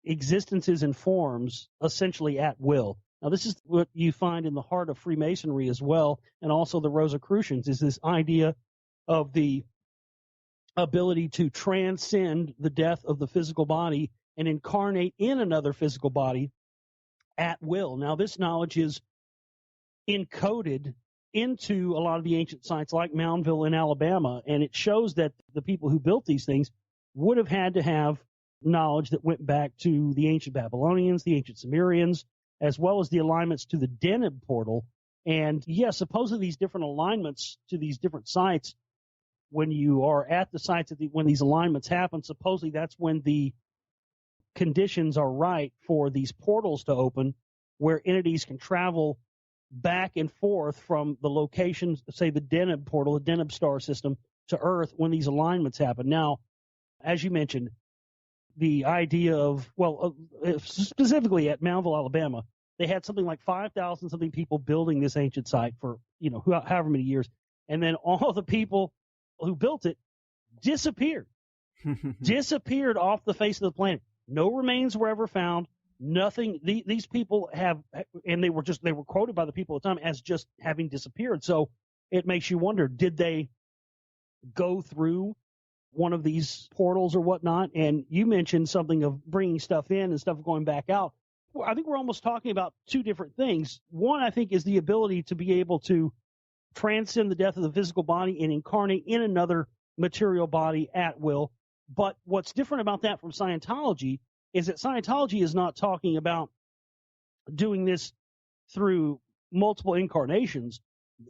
existences and forms, essentially at will. Now, this is what you find in the heart of Freemasonry as well, and also the Rosicrucians, is this idea of the ability to transcend the death of the physical body and incarnate in another physical body at will. Now, this knowledge is encoded into a lot of the ancient sites like Moundville in Alabama, and it shows that the people who built these things would have had to have knowledge that went back to the ancient Babylonians, the ancient Sumerians, as well as the alignments to the Deneb portal. And yes, supposedly these different alignments to these different sites, when you are at the sites when these alignments happen, supposedly that's when the conditions are right for these portals to open, where entities can travel back and forth from the locations, say the Deneb portal, the Deneb star system, to Earth when these alignments happen. Now, as you mentioned, the idea of, specifically at Moundville, Alabama, they had something like 5,000 something people building this ancient site for, however many years. And then all the people who built it disappeared disappeared off the face of the planet. No remains were ever found. Nothing. These people have, and they were quoted by the people at the time as just having disappeared. So it makes you wonder, did they go through one of these portals or whatnot? And you mentioned something of bringing stuff in and stuff going back out. Well, I think we're almost talking about two different things. One, I think, is the ability to be able to transcend the death of the physical body and incarnate in another material body at will. But what's different about that from Scientology is that Scientology is not talking about doing this through multiple incarnations.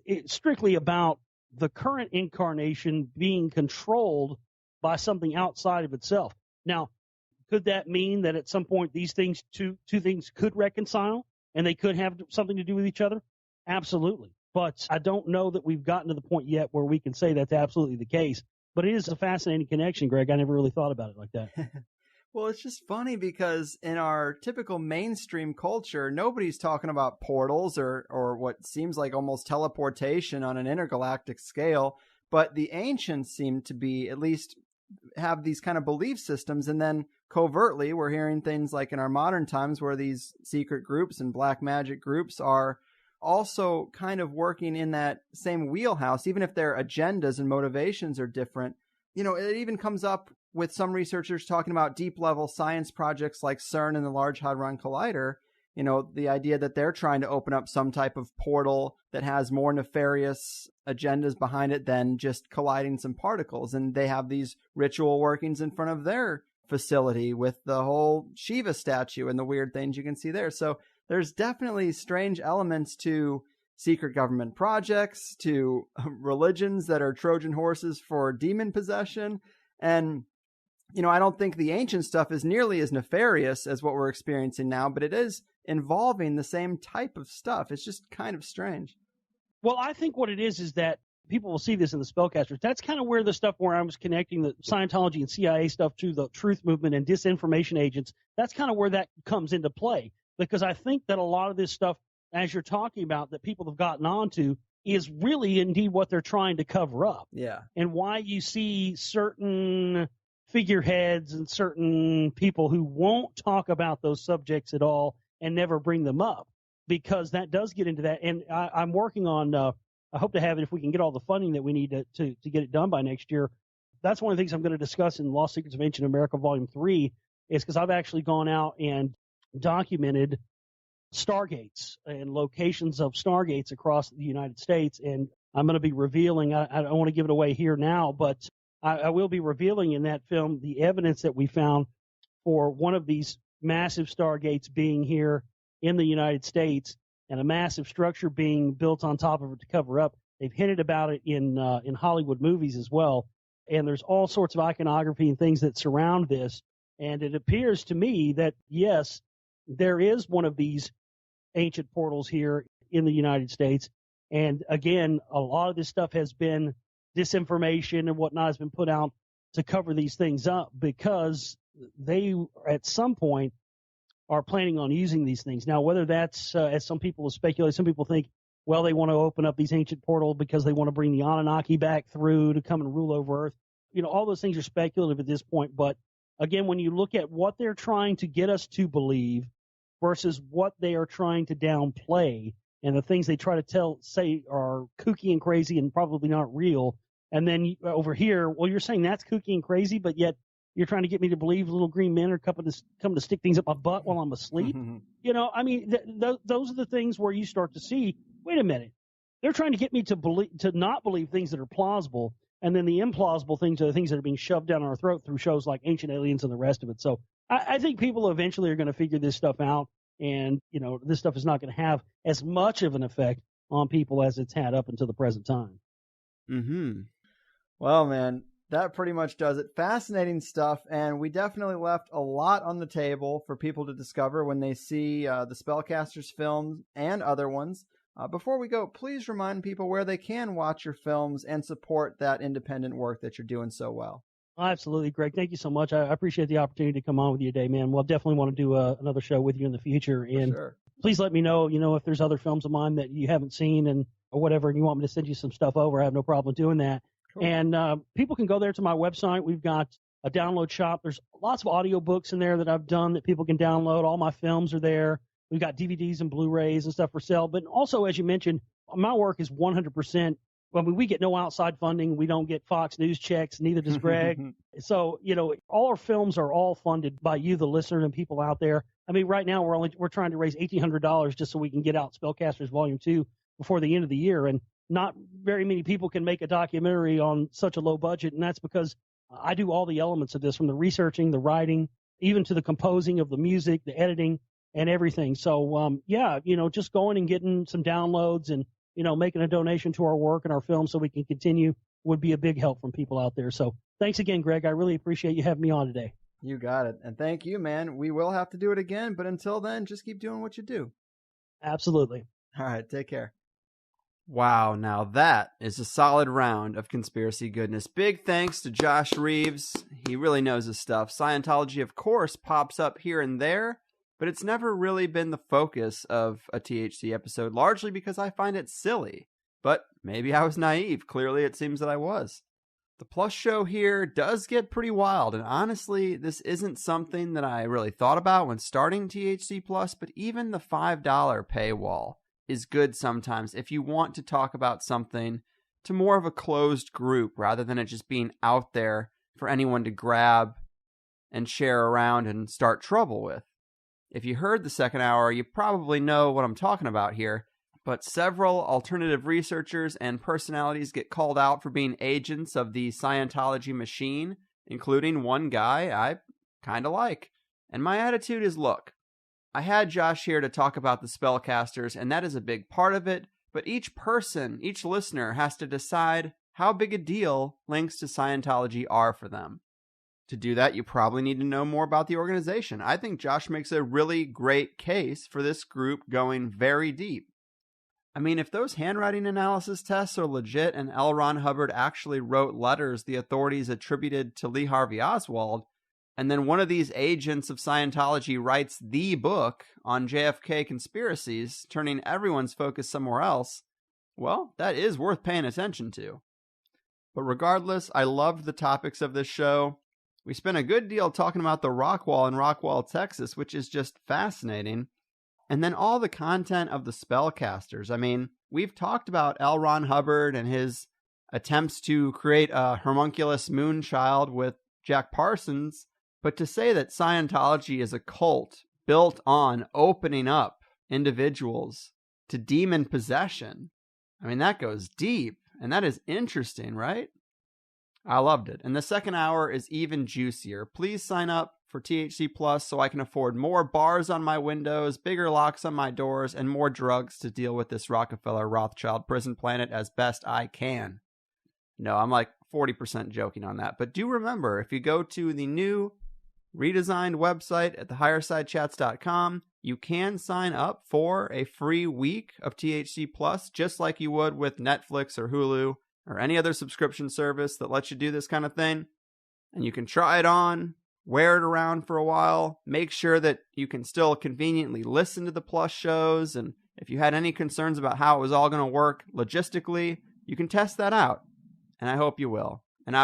It's strictly about the current incarnation being controlled by something outside of itself. Now, could that mean that at some point these things, two things could reconcile and they could have something to do with each other? Absolutely. But I don't know that we've gotten to the point yet where we can say that's absolutely the case. But it is a fascinating connection, Greg. I never really thought about it like that. Well, it's just funny because in our typical mainstream culture, nobody's talking about portals or what seems like almost teleportation on an intergalactic scale. But the ancients seem to be, at least have these kind of belief systems. And then covertly, we're hearing things like in our modern times where these secret groups and black magic groups are also kind of working in that same wheelhouse, even if their agendas and motivations are different. It even comes up with some researchers talking about deep level science projects like CERN and the Large Hadron Collider. The idea that they're trying to open up some type of portal that has more nefarious agendas behind it than just colliding some particles. And they have these ritual workings in front of their facility with the whole Shiva statue and the weird things you can see there. So there's definitely strange elements to secret government projects, to religions that are Trojan horses for demon possession. And, I don't think the ancient stuff is nearly as nefarious as what we're experiencing now, but it is involving the same type of stuff. It's just kind of strange. Well, I think what it is that people will see this in the spellcasters. That's kind of where the stuff where I was connecting the Scientology and CIA stuff to the truth movement and disinformation agents. That's kind of where that comes into play, because I think that a lot of this stuff, as you're talking about, that people have gotten onto is really indeed what they're trying to cover up. Yeah. And why you see certain figureheads and certain people who won't talk about those subjects at all and never bring them up, because that does get into that. And I'm working on, I hope to have it, if we can get all the funding that we need to get it done by next year. That's one of the things I'm going to discuss in Lost Secrets of Ancient America Volume 3, is because I've actually gone out and documented stargates and locations of stargates across the United States. And I'm going to be revealing, I don't want to give it away here now, but I will be revealing in that film the evidence that we found for one of these massive stargates being here in the United States, and a massive structure being built on top of it to cover up. They've hinted about it in Hollywood movies as well. And there's all sorts of iconography and things that surround this. And it appears to me that, yes, there is one of these ancient portals here in the United States. And again, a lot of this stuff has been disinformation and whatnot has been put out to cover these things up, because they, at some point, are planning on using these things. Now, whether that's, as some people have speculated, some people think, well, they want to open up these ancient portals because they want to bring the Anunnaki back through to come and rule over Earth. You know, all those things are speculative at this point. But again, when you look at what they're trying to get us to believe versus what they are trying to downplay, and the things they try to say are kooky and crazy and probably not real, and then over here, well, you're saying that's kooky and crazy, but yet you're trying to get me to believe little green men are coming to stick things up my butt while I'm asleep. You know, I mean, those are the things where you start to see, wait a minute, they're trying to get me to not believe things that are plausible, and then the implausible things are the things that are being shoved down our throat through shows like Ancient Aliens and the rest of it. So I think people eventually are going to figure this stuff out, and, you know, this stuff is not going to have as much of an effect on people as it's had up until the present time. Well, man, that pretty much does it. Fascinating stuff, and we definitely left a lot on the table for people to discover when they see the Spellcasters films and other ones. Before we go, please remind people where they can watch your films and support that independent work that you're doing so well. Absolutely, Greg. Thank you so much. I appreciate the opportunity to come on with you today, man. We'll definitely want to do another show with you in the future. And sure. Please let me know, if there's other films of mine that you haven't seen or whatever, and you want me to send you some stuff over. I have no problem doing that. Cool. And people can go there to my website. We've got a download shop. There's lots of audiobooks in there that I've done that people can download. All my films are there. We've got DVDs and Blu-rays and stuff for sale. But also, as you mentioned, my work is 100%. I mean, we get no outside funding. We don't get Fox News checks. Neither does Greg. So, all our films are all funded by you, the listener, and people out there. I mean, right now we're trying to raise $1,800 just so we can get out Spellcasters Volume 2 before the end of the year. And not very many people can make a documentary on such a low budget, and that's because I do all the elements of this, from the researching, the writing, even to the composing of the music, the editing, and everything. So, just going and getting some downloads and, making a donation to our work and our film so we can continue would be a big help from people out there. So thanks again, Greg. I really appreciate you having me on today. You got it. And thank you, man. We will have to do it again, but until then, just keep doing what you do. Absolutely. All right. Take care. Wow, now that is a solid round of conspiracy goodness. Big thanks to Josh Reeves. He really knows his stuff. Scientology, of course, pops up here and there, but it's never really been the focus of a THC episode, largely because I find it silly. But maybe I was naive. Clearly, it seems that I was. The Plus show here does get pretty wild, and honestly, this isn't something that I really thought about when starting THC Plus, but even the $5 paywall is good sometimes if you want to talk about something to more of a closed group rather than it just being out there for anyone to grab and share around and start trouble with. If you heard the second hour, you probably know what I'm talking about here, but several alternative researchers and personalities get called out for being agents of the Scientology machine, including one guy I kind of like. And my attitude is, look, I had Josh here to talk about the Spellcasters, and that is a big part of it, but each person, each listener, has to decide how big a deal links to Scientology are for them. To do that, you probably need to know more about the organization. I think Josh makes a really great case for this group going very deep. I mean, if those handwriting analysis tests are legit and L. Ron Hubbard actually wrote letters the authorities attributed to Lee Harvey Oswald, and then one of these agents of Scientology writes the book on JFK conspiracies, turning everyone's focus somewhere else, well, that is worth paying attention to. But regardless, I loved the topics of this show. We spent a good deal talking about the rock wall in Rockwall, Texas, which is just fascinating. And then all the content of the spellcasters. I mean, we've talked about L. Ron Hubbard and his attempts to create a homunculus moon child with Jack Parsons, but to say that Scientology is a cult built on opening up individuals to demon possession, I mean, that goes deep, and that is interesting, right? I loved it. And the second hour is even juicier. Please sign up for THC Plus so I can afford more bars on my windows, bigger locks on my doors, and more drugs to deal with this Rockefeller Rothschild prison planet as best I can. No, I'm like 40% joking on that. But do remember, if you go to the new redesigned website at thehighersidechats.com, you can sign up for a free week of THC Plus, just like you would with Netflix or Hulu or any other subscription service that lets you do this kind of thing. And you can try it on, wear it around for a while, make sure that you can still conveniently listen to the Plus shows. And if you had any concerns about how it was all going to work logistically, you can test that out. And I hope you will. And